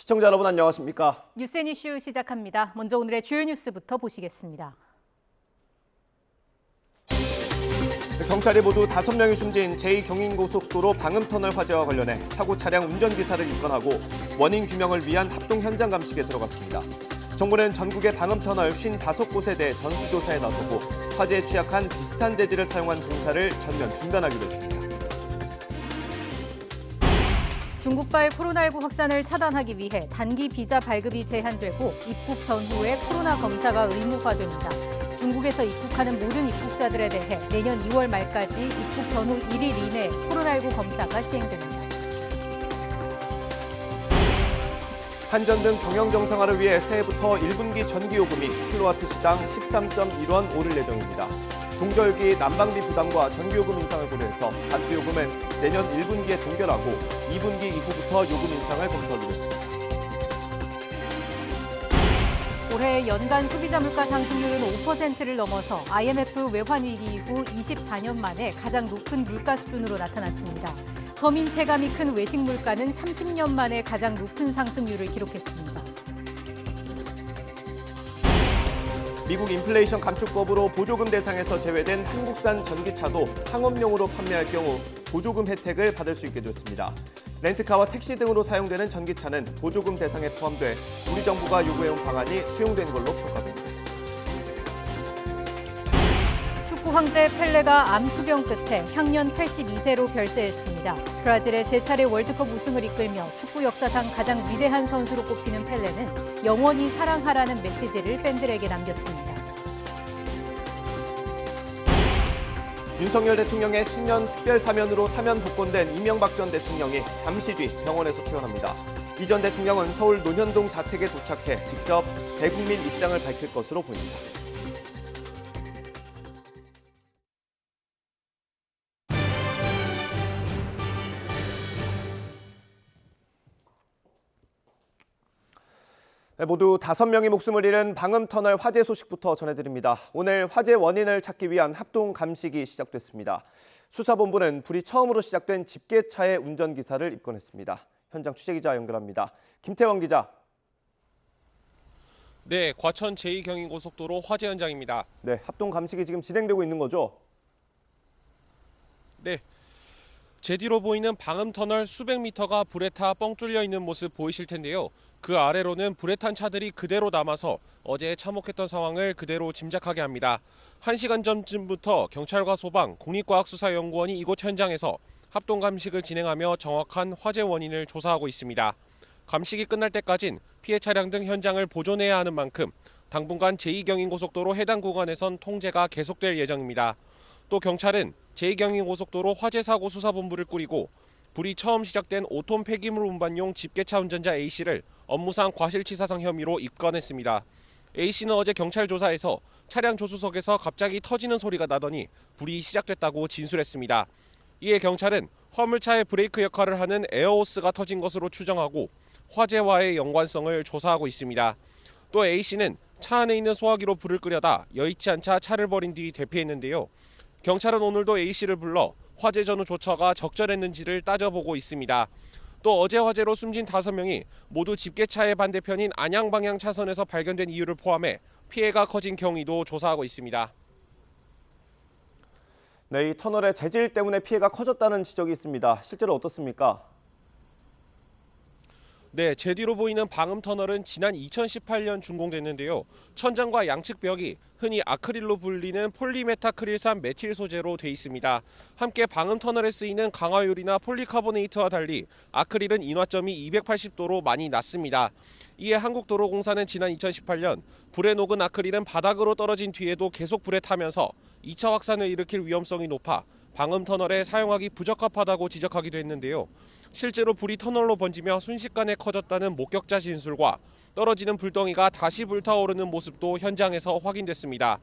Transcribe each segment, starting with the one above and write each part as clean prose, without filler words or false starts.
시청자 여러분 안녕하십니까? 뉴스앤 이슈 시작합니다. 먼저 오늘의 주요 뉴스부터 보시겠습니다. 경찰이 모두 5명이 숨진 제2경인고속도로 방음터널 화재와 관련해 사고 차량 운전기사를 입건하고 원인 규명을 위한 합동 현장 감식에 들어갔습니다. 정부는 전국의 방음터널 55곳에 대해 전수조사에 나서고 화재에 취약한 비슷한 재질을 사용한 공사를 전면 중단하기로 했습니다. 중국발 코로나19 확산을 차단하기 위해 단기 비자 발급이 제한되고 입국 전후에 코로나 검사가 의무화됩니다. 중국에서 입국하는 모든 입국자들에 대해 내년 2월 말까지 입국 전후 1일 이내 코로나19 검사가 시행됩니다. 한전 등 경영 정상화를 위해 새해부터 1분기 전기요금이 킬로와트 시당 13.1원 오를 예정입니다. 동절기 난방비 부담과 전기요금 인상을 고려해서 가스요금은 내년 1분기에 동결하고 2분기 이후부터 요금 인상을 검토하기로 했습니다. 올해 연간 소비자 물가 상승률은 5%를 넘어서 IMF 외환 위기 이후 24년 만에 가장 높은 물가 수준으로 나타났습니다. 서민 체감이 큰 외식 물가는 30년 만에 가장 높은 상승률을 기록했습니다. 미국 인플레이션 감축법으로 보조금 대상에서 제외된 한국산 전기차도 상업용으로 판매할 경우 보조금 혜택을 받을 수 있게 됐습니다. 렌트카와 택시 등으로 사용되는 전기차는 보조금 대상에 포함돼 우리 정부가 요구해온 방안이 수용된 걸로 평가됩니다. 축구 황제 펠레가 암 투병 끝에 향년 82세로 별세했습니다. 브라질의 3차례 월드컵 우승을 이끌며 축구 역사상 가장 위대한 선수로 꼽히는 펠레는 영원히 사랑하라는 메시지를 팬들에게 남겼습니다. 윤석열 대통령의 신년 특별 사면으로 사면 복권된 이명박 전 대통령이 잠시 뒤 병원에서 퇴원합니다. 이 전 대통령은 서울 논현동 자택에 도착해 직접 대국민 입장을 밝힐 것으로 보입니다. 모두 5명이 목숨을 잃은 방음터널 화재 소식부터 전해드립니다. 오늘 화재 원인을 찾기 위한 합동 감식이 시작됐습니다. 수사본부는 불이 처음으로 시작된 집게차의 운전기사를 입건했습니다. 현장 취재기자 연결합니다. 김태원 기자. 네, 과천 제2경인고속도로 화재 현장입니다. 네, 합동 감식이 지금 진행되고 있는 거죠? 네, 제 뒤로 보이는 방음터널 수백 미터가 불에 타 뻥 뚫려 있는 모습 보이실 텐데요. 그 아래로는 불에 탄 차들이 그대로 남아서 어제 참혹했던 상황을 그대로 짐작하게 합니다. 1시간 전쯤부터 경찰과 소방, 국립과학수사연구원이 이곳 현장에서 합동 감식을 진행하며 정확한 화재 원인을 조사하고 있습니다. 감식이 끝날 때까진 피해 차량 등 현장을 보존해야 하는 만큼 당분간 제2경인고속도로 해당 구간에선 통제가 계속될 예정입니다. 또 경찰은 제2경인고속도로 화재사고 수사본부를 꾸리고 불이 처음 시작된 5톤 폐기물 운반용 집게차 운전자 A씨를 업무상 과실치사상 혐의로 입건했습니다. A씨는 어제 경찰 조사에서 차량 조수석에서 갑자기 터지는 소리가 나더니 불이 시작됐다고 진술했습니다. 이에 경찰은 화물차의 브레이크 역할을 하는 에어호스가 터진 것으로 추정하고 화재와의 연관성을 조사하고 있습니다. 또 A씨는 차 안에 있는 소화기로 불을 끄려다 여의치 않자 차를 버린 뒤 대피했는데요. 경찰은 오늘도 A씨를 불러 화재 전후 조처가 적절했는지를 따져보고 있습니다. 또 어제 화재로 숨진 5명이 모두 집게차의 반대편인 안양 방향 차선에서 발견된 이유를 포함해 피해가 커진 경위도 조사하고 있습니다. 네, 이 터널의 재질 때문에 피해가 커졌다는 지적이 있습니다. 실제로 어떻습니까? 네, 제 뒤로 보이는 방음터널은 지난 2018년 준공됐는데요. 천장과 양측 벽이 흔히 아크릴로 불리는 폴리메타크릴산 메틸 소재로 돼 있습니다. 함께 방음터널에 쓰이는 강화유리나 폴리카보네이트와 달리 아크릴은 인화점이 280도로 많이 낮습니다. 이에 한국도로공사는 지난 2018년 불에 녹은 아크릴은 바닥으로 떨어진 뒤에도 계속 불에 타면서 2차 확산을 일으킬 위험성이 높아 방음터널에 사용하기 부적합하다고 지적하기도 했는데요. 실제로 불이 터널로 번지며 순식간에 커졌다는 목격자 진술과 떨어지는 불덩이가 다시 불타오르는 모습도 현장에서 확인됐습니다.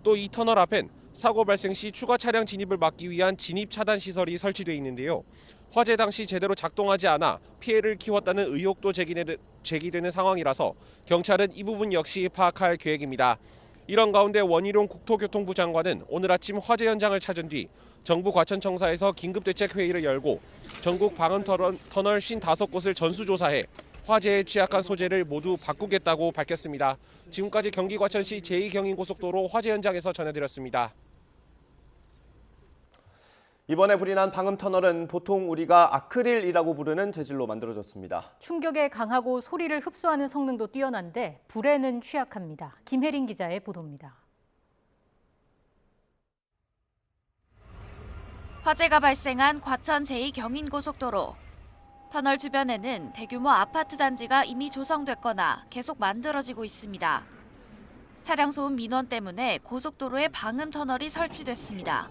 또 이 터널 앞엔 사고 발생 시 추가 차량 진입을 막기 위한 진입 차단 시설이 설치돼 있는데요. 화재 당시 제대로 작동하지 않아 피해를 키웠다는 의혹도 제기되는 상황이라서 경찰은 이 부분 역시 파악할 계획입니다. 이런 가운데 원희룡 국토교통부 장관은 오늘 아침 화재 현장을 찾은 뒤 정부 과천청사에서 긴급대책회의를 열고 전국 방음터널 55곳을 전수조사해 화재에 취약한 소재를 모두 바꾸겠다고 밝혔습니다. 지금까지 경기 과천시 제2경인고속도로 화재 현장에서 전해드렸습니다. 이번에 불이 난 방음터널은 보통 우리가 아크릴이라고 부르는 재질로 만들어졌습니다. 충격에 강하고 소리를 흡수하는 성능도 뛰어난데 불에는 취약합니다. 김혜린 기자의 보도입니다. 화재가 발생한 과천 제2경인고속도로. 터널 주변에는 대규모 아파트 단지가 이미 조성됐거나 계속 만들어지고 있습니다. 차량 소음 민원 때문에 고속도로에 방음터널이 설치됐습니다.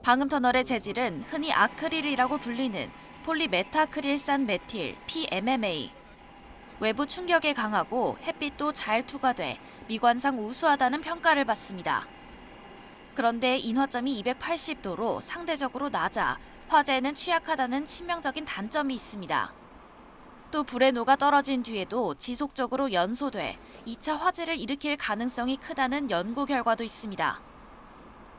방음터널의 재질은 흔히 아크릴이라고 불리는 폴리메타크릴산 메틸 PMMA. 외부 충격에 강하고 햇빛도 잘 투과돼 미관상 우수하다는 평가를 받습니다. 그런데 인화점이 280도로 상대적으로 낮아 화재에는 취약하다는 치명적인 단점이 있습니다. 또 불의 노가 떨어진 뒤에도 지속적으로 연소돼 2차 화재를 일으킬 가능성이 크다는 연구 결과도 있습니다.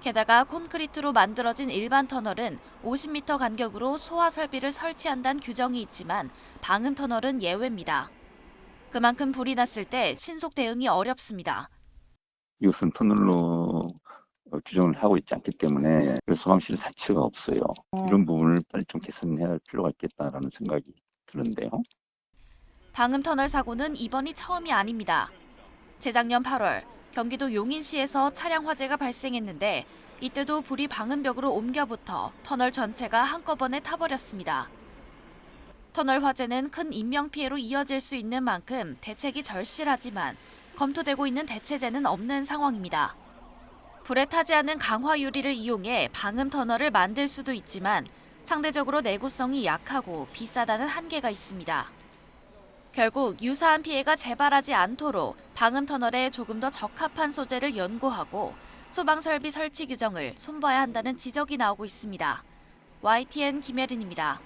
게다가 콘크리트로 만들어진 일반 터널은 50m 간격으로 소화 설비를 설치한다는 규정이 있지만 방음 터널은 예외입니다. 그만큼 불이 났을 때 신속 대응이 어렵습니다. 이것은 터널로 규정을 하고 있지 않기 때문에 소방실 자체가 없어요. 이런 부분을 빨리 좀 개선해야 할 필요가 있겠다라는 생각이 드는데요. 방음 터널 사고는 이번이 처음이 아닙니다. 재작년 8월 경기도 용인시에서 차량 화재가 발생했는데 이때도 불이 방음벽으로 옮겨붙어 터널 전체가 한꺼번에 타버렸습니다. 터널 화재는 큰 인명피해로 이어질 수 있는 만큼 대책이 절실하지만 검토되고 있는 대체제는 없는 상황입니다. 불에 타지 않는 강화 유리를 이용해 방음 터널을 만들 수도 있지만 상대적으로 내구성이 약하고 비싸다는 한계가 있습니다. 결국 유사한 피해가 재발하지 않도록 방음 터널에 조금 더 적합한 소재를 연구하고 소방 설비 설치 규정을 손봐야 한다는 지적이 나오고 있습니다. YTN 김혜린입니다.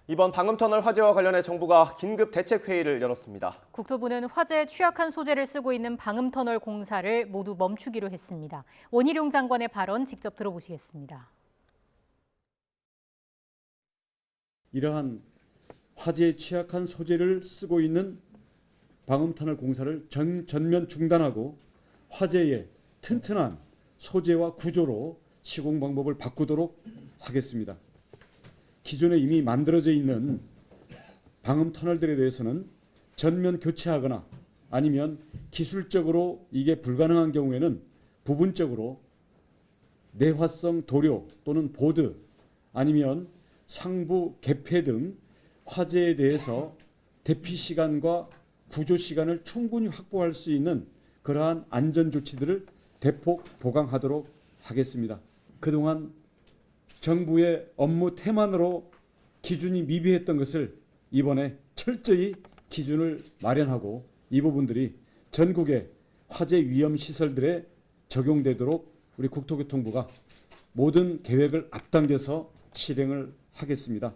이번 방음터널 화재와 관련해 정부가 긴급 대책회의를 열었습니다. 국토부는 화재에 취약한 소재를 쓰고 있는 방음터널 공사를 모두 멈추기로 했습니다. 원희룡 장관의 발언 직접 들어보시겠습니다. 이러한 화재에 취약한 소재를 쓰고 있는 방음터널 공사를 전면 중단하고 화재에 튼튼한 소재와 구조로 시공 방법을 바꾸도록 하겠습니다. 기존에 이미 만들어져 있는 방음터널들에 대해서는 전면 교체하거나 아니면 기술적으로 이게 불가능한 경우에는 부분적으로 내화성 도료 또는 보드 아니면 상부 개폐 등 화재에 대해서 대피 시간과 구조 시간을 충분히 확보할 수 있는 그러한 안전 조치들을 대폭 보강하도록 하겠습니다. 그동안 정부의 업무 태만으로 기준이 미비했던 것을 이번에 철저히 기준을 마련하고 이 부분들이 전국의 화재 위험 시설들에 적용되도록 우리 국토교통부가 모든 계획을 앞당겨서 실행을 하겠습니다.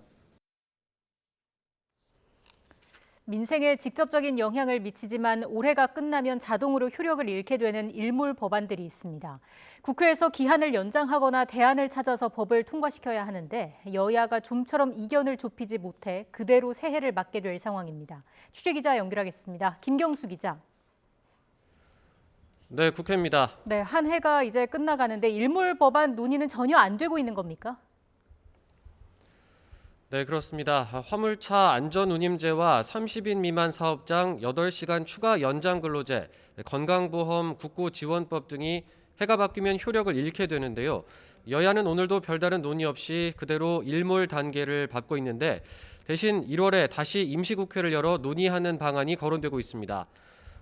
민생에 직접적인 영향을 미치지만 올해가 끝나면 자동으로 효력을 잃게 되는 일몰 법안들이 있습니다. 국회에서 기한을 연장하거나 대안을 찾아서 법을 통과시켜야 하는데 여야가 좀처럼 이견을 좁히지 못해 그대로 새해를 맞게 될 상황입니다. 취재기자 연결하겠습니다. 김경수 기자. 네, 국회입니다. 네, 한 해가 이제 끝나가는데 일몰 법안 논의는 전혀 안 되고 있는 겁니까? 네, 그렇습니다. 화물차 안전운임제와 30인 미만 사업장 8시간 추가 연장 근로제, 건강보험 국고지원법 등이 해가 바뀌면 효력을 잃게 되는데요. 여야는 오늘도 별다른 논의 없이 그대로 일몰 단계를 밟고 있는데 대신 1월에 다시 임시국회를 열어 논의하는 방안이 거론되고 있습니다.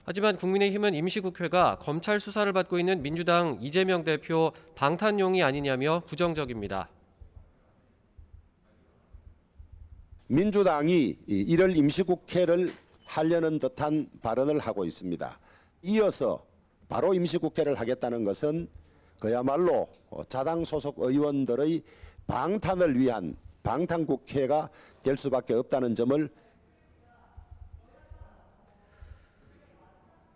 하지만 국민의힘은 임시국회가 검찰 수사를 받고 있는 민주당 이재명 대표 방탄용이 아니냐며 부정적입니다. 민주당이 1월 임시국회를 하려는 듯한 발언을 하고 있습니다. 이어서 바로 임시국회를 하겠다는 것은 그야말로 자당 소속 의원들의 방탄을 위한 방탄국회가 될 수밖에 없다는 점을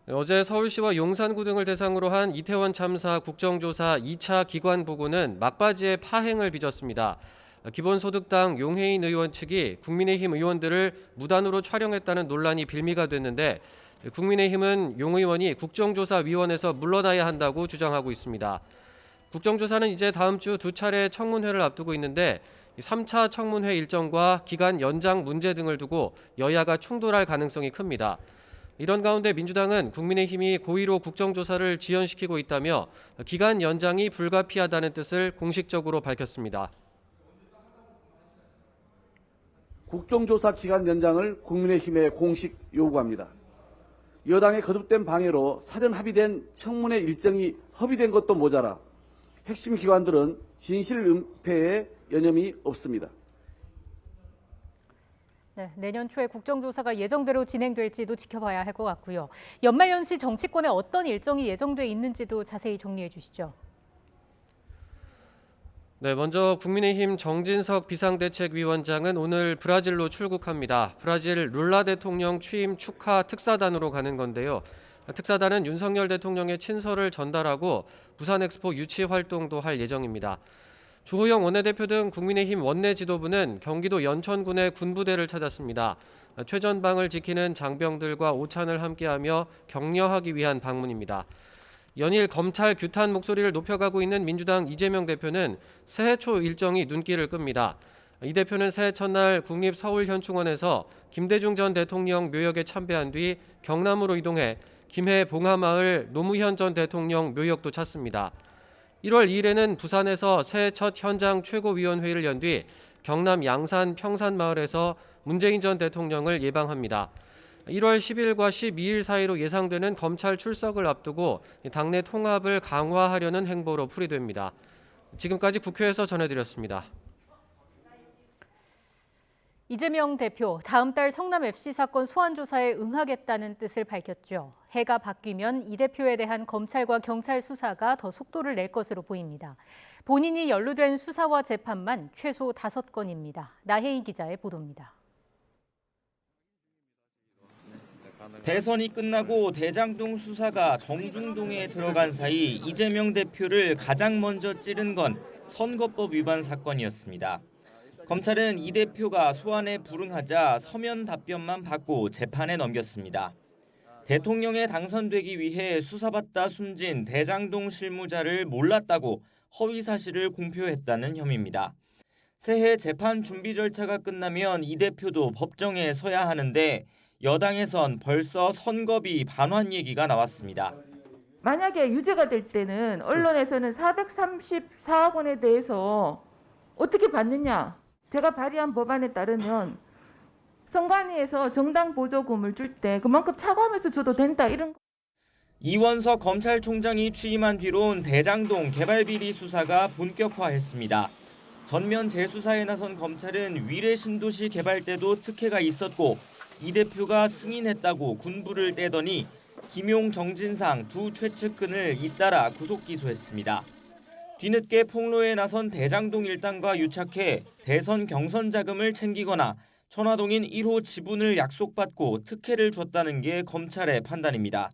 어제 서울시와 용산구 등을 대상으로 한 이태원 참사 국정조사 2차 기관 보고는 막바지에 파행을 빚었습니다. 기본소득당 용해인 의원 측이 국민의힘 의원들을 무단으로 촬영했다는 논란이 빌미가 됐는데 국민의힘은 용 의원이 국정조사위원회에서 물러나야 한다고 주장하고 있습니다. 국정조사는 이제 다음 주 2차례 청문회를 앞두고 있는데 3차 청문회 일정과 기간 연장 문제 등을 두고 여야가 충돌할 가능성이 큽니다. 이런 가운데 민주당은 국민의힘이 고의로 국정조사를 지연시키고 있다며 기간 연장이 불가피하다는 뜻을 공식적으로 밝혔습니다. 국정조사 기간 연장을 국민의힘에 공식 요구합니다. 여당의 거듭된 방해로 사전 합의된 청문회 일정이 허비된 것도 모자라 핵심 기관들은 진실 은폐에 여념이 없습니다. 네, 내년 초에 국정조사가 예정대로 진행될지도 지켜봐야 할 것 같고요. 연말연시 정치권에 어떤 일정이 예정돼 있는지도 자세히 정리해 주시죠. 네, 먼저 국민의힘 정진석 비상대책위원장은 오늘 브라질로 출국합니다. 브라질 룰라 대통령 취임 축하 특사단으로 가는 건데요. 특사단은 윤석열 대통령의 친서를 전달하고 부산 엑스포 유치 활동도 할 예정입니다. 주호영 원내대표 등 국민의힘 원내 지도부는 경기도 연천군의 군부대를 찾았습니다. 최전방을 지키는 장병들과 오찬을 함께하며 격려하기 위한 방문입니다. 연일 검찰 규탄 목소리를 높여가고 있는 민주당 이재명 대표는 새해 초 일정이 눈길을 끕니다. 이 대표는 새해 첫날 국립서울현충원에서 김대중 전 대통령 묘역에 참배한 뒤 경남으로 이동해 김해 봉하마을 노무현 전 대통령 묘역도 찾습니다. 1월 2일에는 부산에서 새해 첫 현장 최고위원회의를 연 뒤 경남 양산 평산마을에서 문재인 전 대통령을 예방합니다. 1월 10일과 12일 사이로 예상되는 검찰 출석을 앞두고 당내 통합을 강화하려는 행보로 풀이됩니다. 지금까지 국회에서 전해드렸습니다. 이재명 대표, 다음 달 성남FC 사건 소환 조사에 응하겠다는 뜻을 밝혔죠. 해가 바뀌면 이 대표에 대한 검찰과 경찰 수사가 더 속도를 낼 것으로 보입니다. 본인이 연루된 수사와 재판만 최소 5건입니다. 나혜희 기자의 보도입니다. 대선이 끝나고 대장동 수사가 정중동에 들어간 사이 이재명 대표를 가장 먼저 찌른 건 선거법 위반 사건이었습니다. 검찰은 이 대표가 소환에 불응하자 서면 답변만 받고 재판에 넘겼습니다. 대통령에 당선되기 위해 수사받다 숨진 대장동 실무자를 몰랐다고 허위 사실을 공표했다는 혐의입니다. 새해 재판 준비 절차가 끝나면 이 대표도 법정에 서야 하는데 여당에선 벌써 선거비 반환 얘기가 나왔습니다. 만약에 유죄가 될 때는 언론에서는 434억 원에 대해서 어떻게 받느냐? 제가 발의한 법안에 따르면 선관위에서 정당 보조금을 줄 때 그만큼 차감해서 줘도 된다 이런. 이원석 검찰총장이 취임한 뒤론 대장동 개발비리 수사가 본격화했습니다. 전면 재수사에 나선 검찰은 위례 신도시 개발 때도 특혜가 있었고 이 대표가 승인했다고 군부를 떼더니 김용, 정진상 두 최측근을 잇따라 구속 기소했습니다. 뒤늦게 폭로에 나선 대장동 일당과 유착해 대선 경선 자금을 챙기거나 천화동인 1호 지분을 약속받고 특혜를 줬다는 게 검찰의 판단입니다.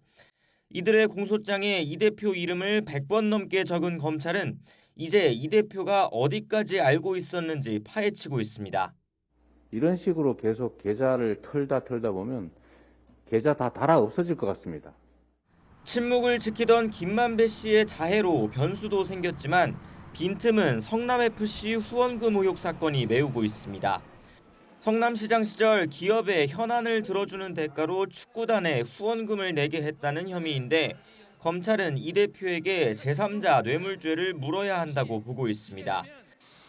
이들의 공소장에 이 대표 이름을 100번 넘게 적은 검찰은 이제 이 대표가 어디까지 알고 있었는지 파헤치고 있습니다. 이런 식으로 계속 계좌를 털다 보면 계좌 다 달아 없어질 것 같습니다. 침묵을 지키던 김만배 씨의 자해로 변수도 생겼지만 빈틈은 성남FC 후원금 의혹 사건이 메우고 있습니다. 성남시장 시절 기업의 현안을 들어주는 대가로 축구단에 후원금을 내게 했다는 혐의인데 검찰은 이 대표에게 제3자 뇌물죄를 물어야 한다고 보고 있습니다.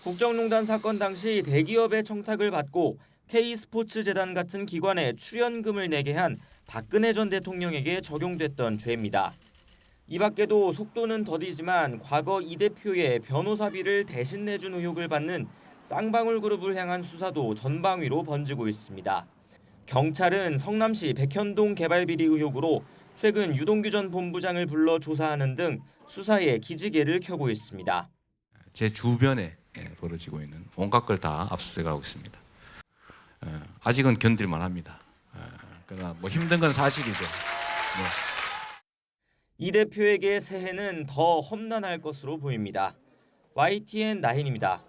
국정농단 사건 당시 대기업의 청탁을 받고 K스포츠재단 같은 기관에 출연금을 내게 한 박근혜 전 대통령에게 적용됐던 죄입니다. 이 밖에도 속도는 더디지만 과거 이 대표의 변호사비를 대신 내준 의혹을 받는 쌍방울 그룹을 향한 수사도 전방위로 번지고 있습니다. 경찰은 성남시 백현동 개발비리 의혹으로 최근 유동규 전 본부장을 불러 조사하는 등 수사에 기지개를 켜고 있습니다. 제 주변에 벌어지고 있는 온갖 걸 다 압수수색하고 있습니다. 아직은 견딜만 합니다. 그러나 뭐 힘든 건 사실이죠. 이 대표에게 새해는 더 험난할 것으로 보입니다. YTN 나힌입니다.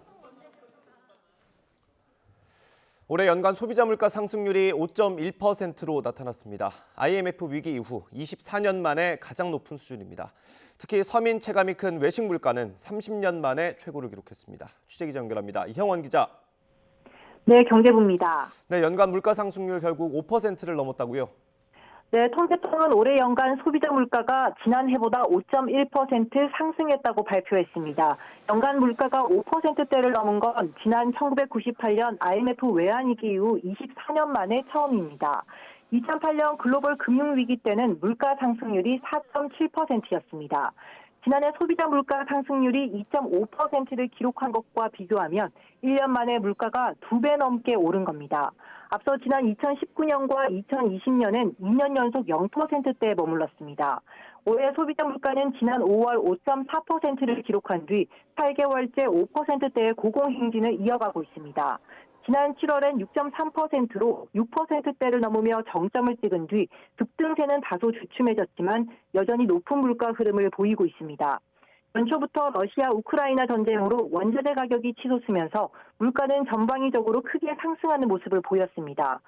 올해 연간 소비자 물가 상승률이 5.1%로 나타났습니다. IMF 위기 이후 24년 만에 가장 높은 수준입니다. 특히 서민 체감이 큰 외식 물가는 30년 만에 최고를 기록했습니다. 취재기자 연결합니다. 이형원 기자. 네, 경제부입니다. 네, 연간 물가 상승률 결국 5%를 넘었다고요? 네, 통계청은 올해 연간 소비자 물가가 지난해보다 5.1% 상승했다고 발표했습니다. 연간 물가가 5%대를 넘은 건 지난 1998년 IMF 외환위기 이후 24년 만에 처음입니다. 2008년 글로벌 금융위기 때는 물가 상승률이 4.7%였습니다. 지난해 소비자 물가 상승률이 2.5%를 기록한 것과 비교하면 1년 만에 물가가 2배 넘게 오른 겁니다. 앞서 지난 2019년과 2020년은 2년 연속 0%대에 머물렀습니다. 올해 소비자 물가는 지난 5월 5.4%를 기록한 뒤 8개월째 5%대의 고공행진을 이어가고 있습니다. 지난 7월엔 6.3%로 6%대를 넘으며 정점을 찍은 뒤 급등세는 다소 주춤해졌지만 여전히 높은 물가 흐름을 보이고 있습니다. 연초부터 러시아 우크라이나 전쟁으로 원자재 가격이 치솟으면서 물가는 전방위적으로 크게 상승하는 모습을 보였습니다.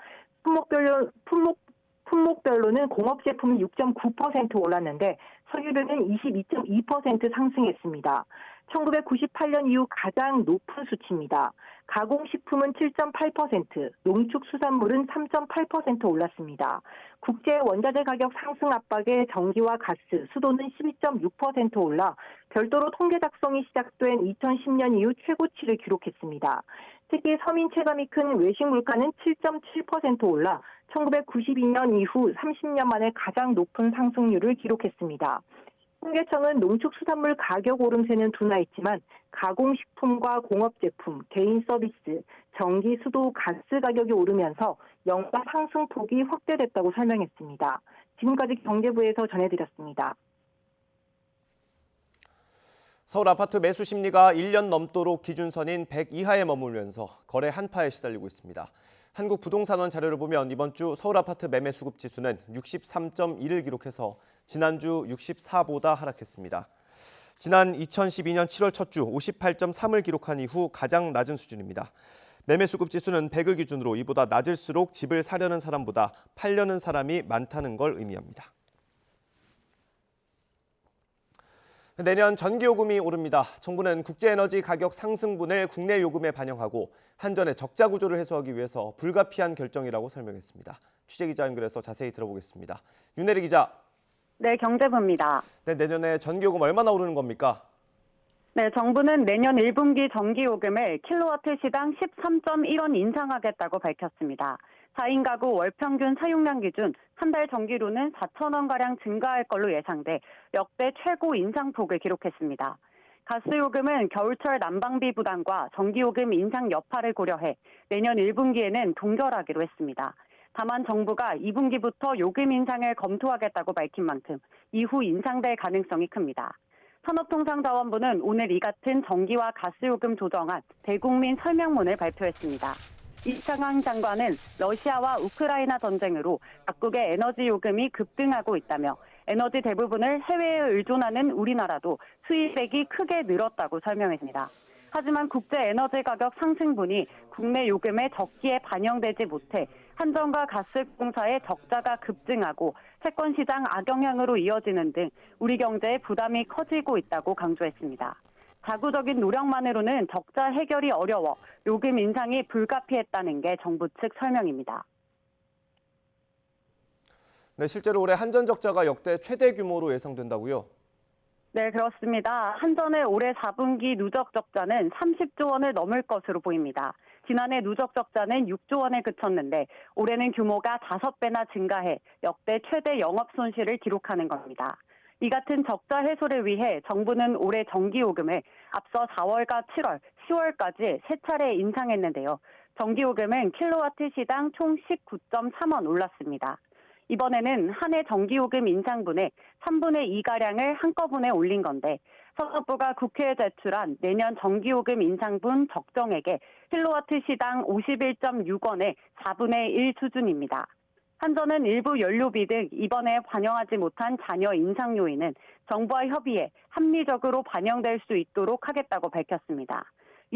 품목별로는 공업 제품이 6.9% 올랐는데 석유류는 22.2% 상승했습니다. 1998년 이후 가장 높은 수치입니다. 가공식품은 7.8%, 농축수산물은 3.8% 올랐습니다. 국제 원자재 가격 상승 압박에 전기와 가스, 수도는 12.6% 올라 별도로 통계 작성이 시작된 2010년 이후 최고치를 기록했습니다. 특히 서민 체감이 큰 외식 물가는 7.7% 올라 1992년 이후 30년 만에 가장 높은 상승률을 기록했습니다. 통계청은 농축수산물 가격 오름세는 둔화했지만 가공식품과 공업제품, 개인 서비스, 전기, 수도, 가스 가격이 오르면서 연간 상승폭이 확대됐다고 설명했습니다. 지금까지 경제부에서 전해드렸습니다. 서울 아파트 매수 심리가 1년 넘도록 기준선인 100 이하에 머물면서 거래 한파에 시달리고 있습니다. 한국부동산원 자료를 보면 이번 주 서울 아파트 매매 수급 지수는 63.1을 기록해서 지난주 64보다 하락했습니다. 지난 2012년 7월 첫 주 58.3을 기록한 이후 가장 낮은 수준입니다. 매매 수급 지수는 100을 기준으로 이보다 낮을수록 집을 사려는 사람보다 팔려는 사람이 많다는 걸 의미합니다. 내년 전기요금이 오릅니다. 정부는 국제에너지 가격 상승분을 국내 요금에 반영하고 한전의 적자 구조를 해소하기 위해서 불가피한 결정이라고 설명했습니다. 취재기자 연결해서 자세히 들어보겠습니다. 윤혜리 기자. 네, 경제부입니다. 네, 내년에 전기요금 얼마나 오르는 겁니까? 네, 정부는 내년 1분기 전기요금을 킬로와트 시당 13.1원 인상하겠다고 밝혔습니다. 4인 가구 월평균 사용량 기준 한 달 전기료는 4,000원가량 증가할 걸로 예상돼 역대 최고 인상폭을 기록했습니다. 가스요금은 겨울철 난방비 부담과 전기요금 인상 여파를 고려해 내년 1분기에는 동결하기로 했습니다. 다만 정부가 2분기부터 요금 인상을 검토하겠다고 밝힌 만큼 이후 인상될 가능성이 큽니다. 산업통상자원부는 오늘 이 같은 전기와 가스요금 조정안 대국민 설명문을 발표했습니다. 이창황 장관은 러시아와 우크라이나 전쟁으로 각국의 에너지 요금이 급등하고 있다며 에너지 대부분을 해외에 의존하는 우리나라도 수입액이 크게 늘었다고 설명했습니다. 하지만 국제 에너지 가격 상승분이 국내 요금에 적기에 반영되지 못해 한전과 가스공사의 적자가 급증하고 채권 시장 악영향으로 이어지는 등 우리 경제에 부담이 커지고 있다고 강조했습니다. 가구적인 노력만으로는 적자 해결이 어려워 요금 인상이 불가피했다는 게 정부 측 설명입니다. 네, 실제로 올해 한전 적자가 역대 최대 규모로 예상된다고요? 네, 그렇습니다. 한전의 올해 4분기 누적 적자는 30조 원을 넘을 것으로 보입니다. 지난해 누적 적자는 6조 원에 그쳤는데 올해는 규모가 5배나 증가해 역대 최대 영업 손실을 기록하는 겁니다. 이 같은 적자 해소를 위해 정부는 올해 전기요금을 앞서 4월과 7월, 10월까지 3차례 인상했는데요. 전기요금은 킬로와트 시당 총 19.3원 올랐습니다. 이번에는 한 해 전기요금 인상분의 3분의 2가량을 한꺼번에 올린 건데 산업부가 국회에 제출한 내년 전기요금 인상분 적정액의 킬로와트 시당 51.6원의 4분의 1 수준입니다. 한전은 일부 연료비 등 이번에 반영하지 못한 잔여 인상 요인은 정부와 협의해 합리적으로 반영될 수 있도록 하겠다고 밝혔습니다.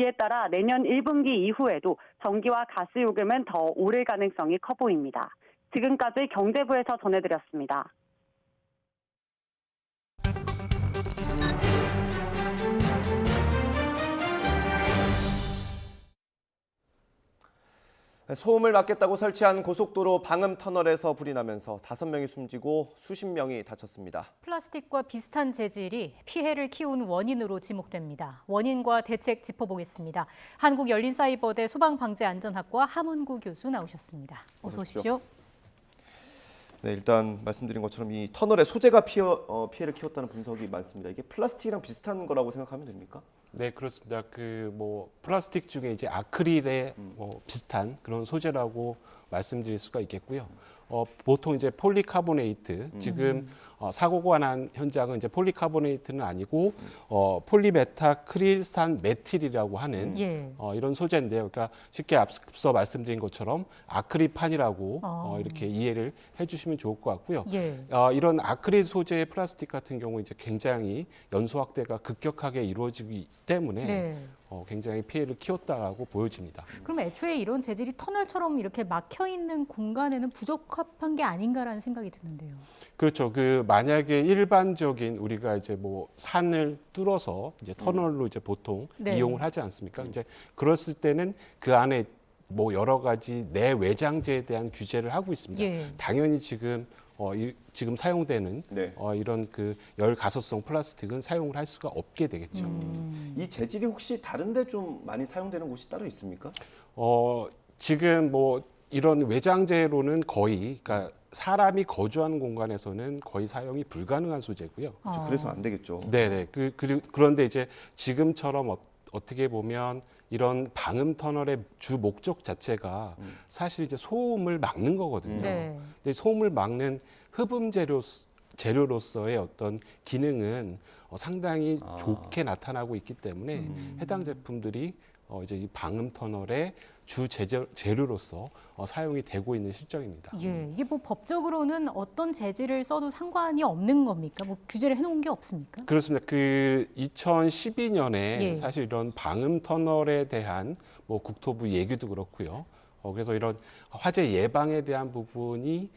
이에 따라 내년 1분기 이후에도 전기와 가스 요금은 더 오를 가능성이 커 보입니다. 지금까지 경제부에서 전해드렸습니다. 소음을 막겠다고 설치한 고속도로 방음터널에서 불이 나면서 5명이 숨지고 수십 명이 다쳤습니다. 플라스틱과 비슷한 재질이 피해를 키운 원인으로 지목됩니다. 원인과 대책 짚어보겠습니다. 한국열린사이버대 소방방재안전학과 하문구 교수 나오셨습니다. 어서 오십시오. 네, 일단 말씀드린 것처럼 이 터널의 소재가 피해를 키웠다는 분석이 많습니다. 이게 플라스틱이랑 비슷한 거라고 생각하면 됩니까? 네, 그렇습니다. 플라스틱 중에 이제 아크릴에 비슷한 그런 소재라고 말씀드릴 수가 있겠고요. 보통 이제 폴리카보네이트, 지금 사고가 난 현장은 이제 폴리카보네이트는 아니고 폴리메타크릴산 메틸이라고 하는 이런 소재인데요. 그러니까 쉽게 앞서 말씀드린 것처럼 아크릴판이라고 이렇게 이해를 해주시면 좋을 것 같고요. 이런 아크릴 소재의 플라스틱 같은 경우 이제 굉장히 연소 확대가 급격하게 이루어지기 때문에 굉장히 피해를 키웠다라고 보여집니다. 그럼 애초에 이런 재질이 터널처럼 이렇게 막혀 있는 공간에는 부적합한 게 아닌가라는 생각이 드는데요. 그렇죠. 만약에 일반적인 우리가 이제 산을 뚫어서 이제 터널로 이제 보통 이용을 하지 않습니까? 이제 그랬을 때는 그 안에 여러 가지 내외장재에 대한 규제를 하고 있습니다. 당연히 지금 사용되는 이런 열 가소성 플라스틱은 사용을 할 수가 없게 되겠죠. 이 재질이 혹시 다른데 좀 많이 사용되는 곳이 따로 있습니까? 지금 이런 외장재로는 거의, 그러니까 사람이 거주하는 공간에서는 거의 사용이 불가능한 소재고요. 그래서 안 되겠죠. 네네. 그런데 이제 지금처럼 어떻게 보면 이런 방음 터널의 주 목적 자체가 사실 이제 소음을 막는 거거든요. 근데 소음을 막는 흡음 재료로서의 어떤 기능은 상당히 좋게 나타나고 있기 때문에 해당 제품들이 이제 이 방음 터널의 주 재료로서 사용이 되고 있는 실정입니다. 이게 법적으로는 어떤 재질을 써도 상관이 없는 겁니까? 규제를 해놓은 게 없습니까? 그렇습니다. 2012년에 사실 이런 방음 터널에 대한 국토부 예규도 그렇고요. 그래서 이런 화재 예방에 대한 부분이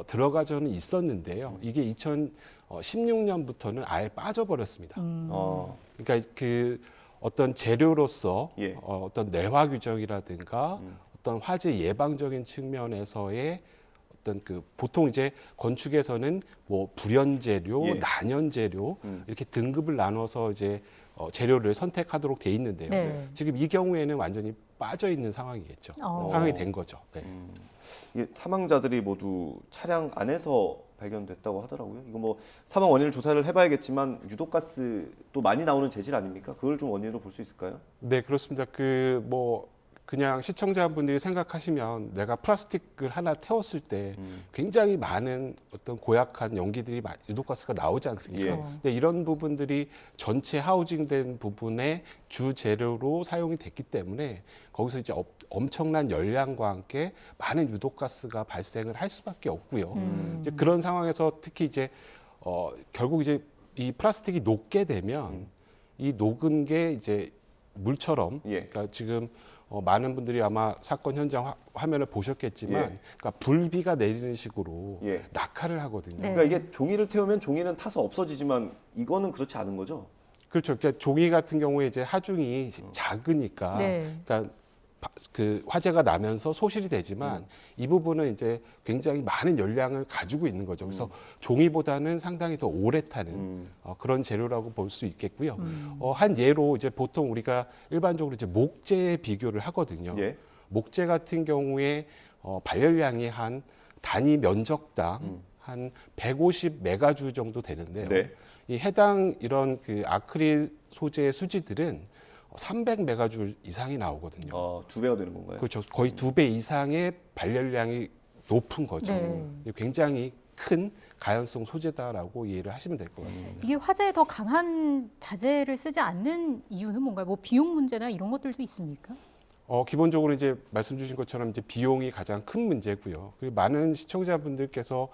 들어가져는 있었는데요. 이게 2016년부터는 아예 빠져버렸습니다. 그러니까 어떤 재료로서 어떤 내화 규정이라든가 어떤 화재 예방적인 측면에서의 어떤 보통 이제 건축에서는 불연 재료, 난연 재료 이렇게 등급을 나눠서 이제 재료를 선택하도록 돼 있는데요. 지금 이 경우에는 완전히 빠져 있는 상황이겠죠. 상황이 된 거죠. 이게 사망자들이 모두 차량 안에서 발견됐다고 하더라고요. 이거 사망 원인을 조사를 해봐야겠지만 유독가스도 많이 나오는 재질 아닙니까? 그걸 좀 원인으로 볼 수 있을까요? 네, 그렇습니다. 그냥 시청자분들이 생각하시면 내가 플라스틱을 하나 태웠을 때 굉장히 많은 어떤 고약한 연기들이 유독가스가 나오지 않습니까? 근데 이런 부분들이 전체 하우징된 부분의 주 재료로 사용이 됐기 때문에 거기서 이제 엄청난 열량과 함께 많은 유독가스가 발생을 할 수밖에 없고요. 이제 그런 상황에서 특히 이제 결국 이제 이 플라스틱이 녹게 되면 이 녹은 게 이제 물처럼 그러니까 지금 많은 분들이 아마 사건 현장 화면을 보셨겠지만 그러니까 불비가 내리는 식으로 낙하를 하거든요. 그러니까 이게 종이를 태우면 종이는 타서 없어지지만 이거는 그렇지 않은 거죠? 그렇죠. 그러니까 종이 같은 경우에 이제 하중이 작으니까 그러니까 화재가 나면서 소실이 되지만 이 부분은 이제 굉장히 많은 열량을 가지고 있는 거죠. 그래서 종이보다는 상당히 더 오래 타는 그런 재료라고 볼 수 있겠고요. 한 예로 이제 보통 우리가 일반적으로 이제 목재에 비교를 하거든요. 목재 같은 경우에 발열량이 한 단위 면적당 한 150 메가줄 정도 되는데요. 이 해당 이런 아크릴 소재의 수지들은 300 메가줄 이상이 나오거든요. 2배가 되는 건가요? 그렇죠. 거의 2배 이상의 발열량이 높은 거죠. 굉장히 큰 가연성 소재다라고 이해를 하시면 될 것 같습니다. 이게 화재에 더 강한 자재를 쓰지 않는 이유는 뭔가요? 비용 문제나 이런 것들도 있습니까? 기본적으로 이제 말씀 주신 것처럼 이제 비용이 가장 큰 문제고요. 그리고 많은 시청자분들께서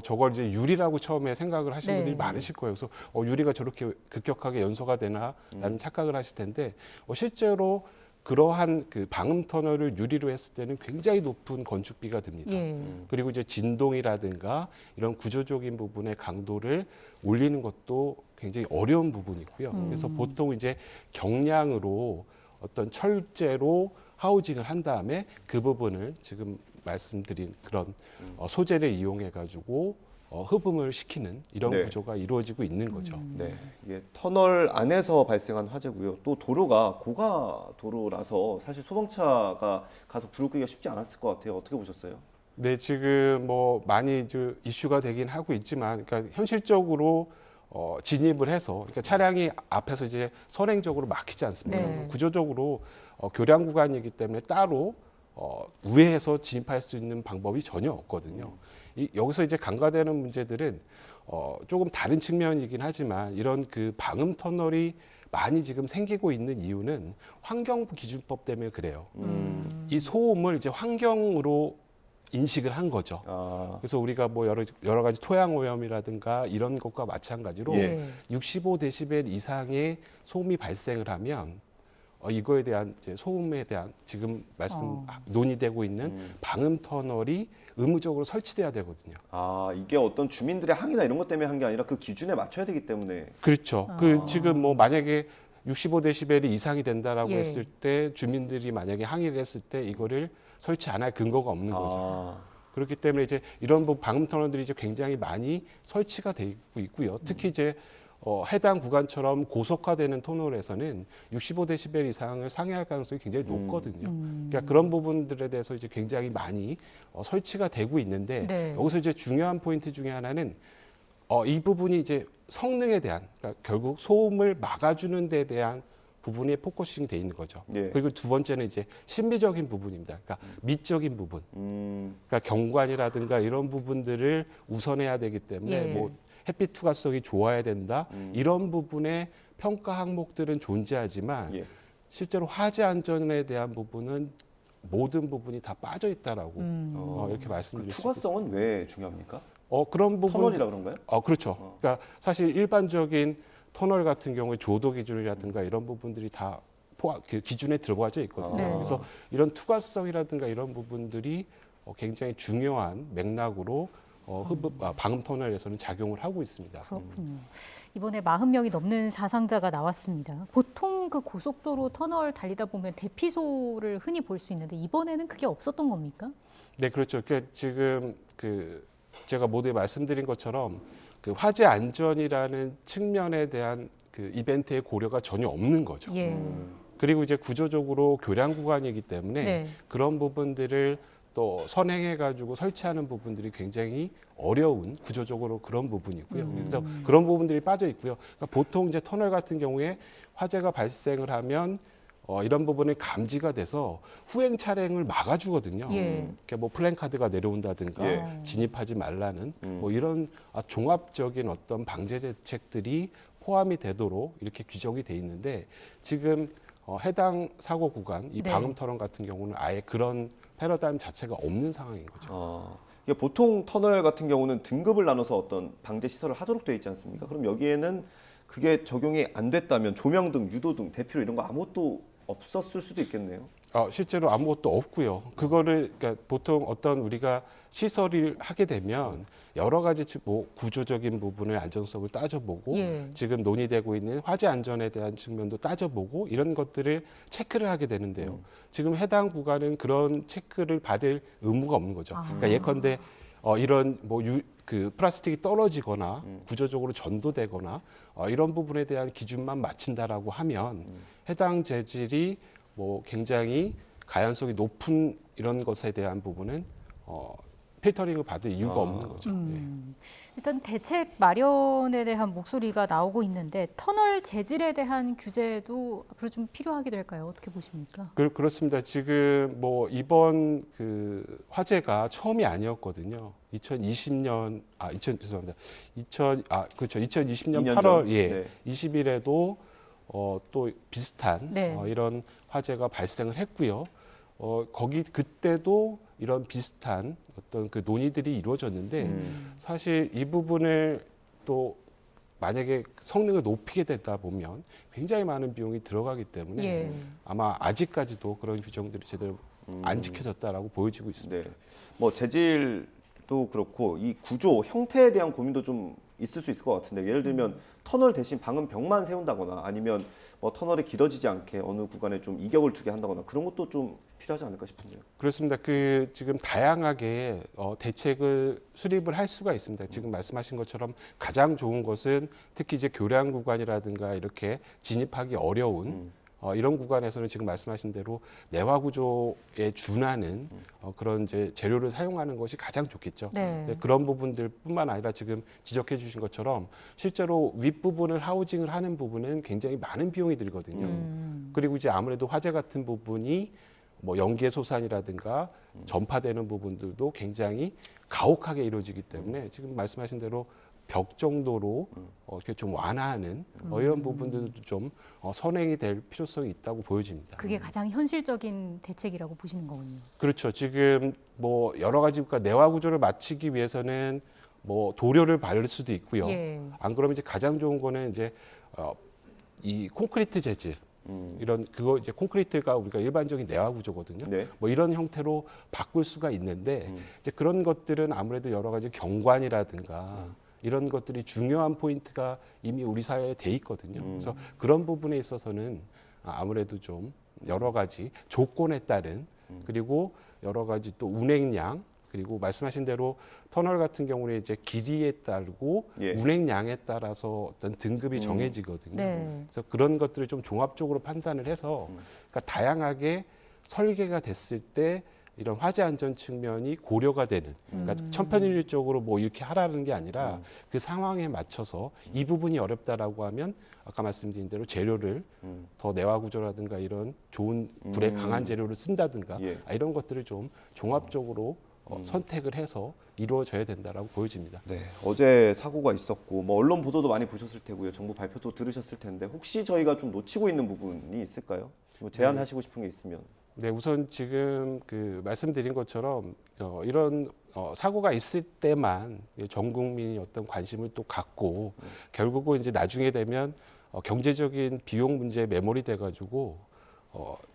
저걸 이제 유리라고 처음에 생각을 하신 네. 분들이 많으실 거예요. 그래서 유리가 저렇게 급격하게 연소가 되나라는 착각을 하실 텐데 실제로 그러한 그 방음 터널을 유리로 했을 때는 굉장히 높은 건축비가 듭니다. 예. 그리고 이제 진동이라든가 이런 구조적인 부분의 강도를 올리는 것도 굉장히 어려운 부분이고요. 그래서 보통 이제 경량으로 어떤 철제로 하우징을 한 다음에 그 부분을 지금 말씀드린 그런 소재를 이용해 가지고 흡음을 시키는 이런 네. 구조가 이루어지고 있는 거죠. 네, 이게 터널 안에서 발생한 화재고요. 또 도로가 고가 도로라서 사실 소방차가 가서 불을 끄기가 쉽지 않았을 것 같아요. 어떻게 보셨어요? 네, 지금 뭐 많이 이슈가 되긴 하고 있지만, 그러니까 현실적으로 진입을 해서, 그러니까 차량이 앞에서 이제 선행적으로 막히지 않습니다. 네. 구조적으로 교량 구간이기 때문에 따로 우회해서 진입할 수 있는 방법이 전혀 없거든요. 여기서 이제 간과되는 문제들은 조금 다른 측면이긴 하지만 이런 그 방음 터널이 많이 지금 생기고 있는 이유는 환경부 기준법 때문에 그래요. 이 소음을 이제 환경으로 인식을 한 거죠. 그래서 우리가 뭐 여러 가지 토양 오염이라든가 이런 것과 마찬가지로 65데시벨 이상의 소음이 발생을 하면 이거에 대한 이제 소음에 대한 지금 논의되고 있는 방음 터널이 의무적으로 설치돼야 되거든요. 이게 어떤 주민들의 항의나 이런 것 때문에 한 게 아니라 그 기준에 맞춰야 되기 때문에. 그렇죠. 지금 뭐 만약에 65데시벨이 이상이 된다라고 했을 때 주민들이 만약에 항의를 했을 때 이거를 설치 안 할 근거가 없는 거죠. 그렇기 때문에 이제 이런 방음 터널들이 이제 굉장히 많이 설치가 되고 있고요. 특히 이제 해당 구간처럼 고속화되는 터널에서는 65데시벨 이상을 상회할 가능성이 굉장히 높거든요. 그러니까 그런 부분들에 대해서 이제 굉장히 많이 설치가 되고 있는데 네. 여기서 이제 중요한 포인트 중에 하나는 이 부분이 이제 성능에 대한, 그러니까 결국 소음을 막아주는 데 대한 부분에 포커싱이 돼 있는 거죠. 그리고 두 번째는 이제 심미적인 부분입니다. 그러니까 미적인 부분, 그러니까 경관이라든가 이런 부분들을 우선해야 되기 때문에 뭐 햇빛 투과성이 좋아야 된다. 이런 부분의 평가 항목들은 존재하지만 실제로 화재 안전에 대한 부분은 모든 부분이 다 빠져 있다라고 이렇게 말씀드릴 수 있습니다. 투과성은 왜 중요합니까? 그런 부분 터널이라 그런가요? 그렇죠. 그러니까 사실 일반적인 터널 같은 경우에 조도 기준이라든가 이런 부분들이 다 그 기준에 들어가져 있거든요. 그래서 이런 투과성이라든가 이런 부분들이 굉장히 중요한 맥락으로 방음 터널에서는 작용을 하고 있습니다. 그렇군요. 이번에 40명이 넘는 사상자가 나왔습니다. 보통 그 고속도로 터널 달리다 보면 대피소를 흔히 볼 수 있는데 이번에는 그게 없었던 겁니까? 네, 그렇죠. 그러니까 지금 제가 모두에 말씀드린 것처럼 그 화재 안전이라는 측면에 대한 그 이벤트의 고려가 전혀 없는 거죠. 그리고 이제 구조적으로 교량 구간이기 때문에 그런 부분들을 또 선행해가지고 설치하는 부분들이 굉장히 어려운 구조적으로 그런 부분이고요. 그래서 그런 부분들이 빠져 있고요. 그러니까 보통 이제 터널 같은 경우에 화재가 발생을 하면 이런 부분이 감지가 돼서 후행 차량을 막아주거든요. 그러니까 뭐 플랜카드가 내려온다든가 진입하지 말라는 뭐 이런 종합적인 어떤 방제 대책들이 포함이 되도록 이렇게 규정이 돼 있는데 지금 해당 사고 구간 이 방음 터널 같은 경우는 아예 그런 패러다임 자체가 없는 상황인 거죠. 이게 보통 터널 같은 경우는 등급을 나눠서 어떤 방제 시설을 하도록 되어 있지 않습니까? 그럼 여기에는 그게 적용이 안 됐다면 조명등, 유도등, 대피로 이런 거 아무것도 없었을 수도 있겠네요. 실제로 아무것도 없고요. 그거를 그러니까 보통 어떤 우리가 시설을 하게 되면 여러 가지 뭐 구조적인 부분의 안전성을 따져보고 지금 논의되고 있는 화재 안전에 대한 측면도 따져보고 이런 것들을 체크를 하게 되는데요. 지금 해당 구간은 그런 체크를 받을 의무가 없는 거죠. 그러니까 예컨대 이런 뭐 그 플라스틱이 떨어지거나 구조적으로 전도되거나 이런 부분에 대한 기준만 맞춘다라고 하면 해당 재질이 뭐 굉장히 가연성이 높은 이런 것에 대한 부분은 필터링을 받을 이유가 없는 거죠. 일단 대책 마련에 대한 목소리가 나오고 있는데 터널 재질에 대한 규제도 앞으로 좀 필요하게 될까요? 어떻게 보십니까? 그렇습니다. 지금 뭐 이번 그 화재가 처음이 아니었거든요. 2020년 그렇죠. 2020년 8월 20일에도 또 비슷한 이런 화재가 발생을 했고요. 거기 그때도 이런 비슷한 어떤 그 논의들이 이루어졌는데 사실 이 부분을 또 만약에 성능을 높이게 되다 보면 굉장히 많은 비용이 들어가기 때문에 예. 아마 아직까지도 그런 규정들이 제대로 안 지켜졌다라고 보여지고 있습니다. 네. 뭐 재질도 그렇고 이 구조 형태에 대한 고민도 좀 있을 수 있을 것 같은데 예를 들면 터널 대신 방음벽만 세운다거나 아니면 뭐 터널이 길어지지 않게 어느 구간에 좀 이격을 두게 한다거나 그런 것도 좀 필요하지 않을까 싶은데요. 그렇습니다. 그 지금 다양하게 대책을 수립을 할 수가 있습니다. 지금 말씀하신 것처럼 가장 좋은 것은 특히 이제 교량 구간이라든가 이렇게 진입하기 어려운 이런 구간에서는 지금 말씀하신 대로 내화 구조에 준하는 그런 이제 재료를 사용하는 것이 가장 좋겠죠. 네. 그런 부분들뿐만 아니라 지금 지적해 주신 것처럼 실제로 윗부분을 하우징을 하는 부분은 굉장히 많은 비용이 들거든요. 그리고 이제 아무래도 화재 같은 부분이 뭐 연기의 소산이라든가 전파되는 부분들도 굉장히 가혹하게 이루어지기 때문에 지금 말씀하신 대로 벽 정도로 이렇게 좀 완화하는 이런 부분들도 좀 선행이 될 필요성이 있다고 보여집니다. 그게 가장 현실적인 대책이라고 보시는 거군요. 그렇죠. 지금 뭐 여러 가지 그러니까 내화 구조를 맞추기 위해서는 뭐 도료를 바를 수도 있고요. 예. 안 그러면 이제 가장 좋은 거는 이제 이 콘크리트 재질. 이런 그거 이제 콘크리트가 우리가 일반적인 내화 구조거든요. 네. 뭐 이런 형태로 바꿀 수가 있는데 이제 그런 것들은 아무래도 여러 가지 경관이라든가 이런 것들이 중요한 포인트가 이미 우리 사회에 돼 있거든요. 그래서 그런 부분에 있어서는 아무래도 좀 여러 가지 조건에 따른 그리고 여러 가지 또 운행량 그리고 말씀하신 대로 터널 같은 경우는 이제 길이에 따르고 예. 운행량에 따라서 어떤 등급이 정해지거든요. 네. 그래서 그런 것들을 좀 종합적으로 판단을 해서 그러니까 다양하게 설계가 됐을 때 이런 화재 안전 측면이 고려가 되는 그러니까 천편일률적으로 뭐 이렇게 하라는 게 아니라 그 상황에 맞춰서 이 부분이 어렵다라고 하면 아까 말씀드린 대로 재료를 더 내화 구조라든가 이런 좋은 불에 강한 재료를 쓴다든가 예. 이런 것들을 좀 종합적으로 선택을 해서 이루어져야 된다라고 보여집니다. 네, 어제 사고가 있었고 뭐 언론 보도도 많이 보셨을 테고요. 정부 발표도 들으셨을 텐데 혹시 저희가 좀 놓치고 있는 부분이 있을까요? 뭐 제안하시고 싶은 게 있으면. 네, 우선 지금 그 말씀드린 것처럼 이런 사고가 있을 때만 전 국민이 어떤 관심을 또 갖고 결국은 이제 나중에 되면 경제적인 비용 문제에 매몰이 돼가지고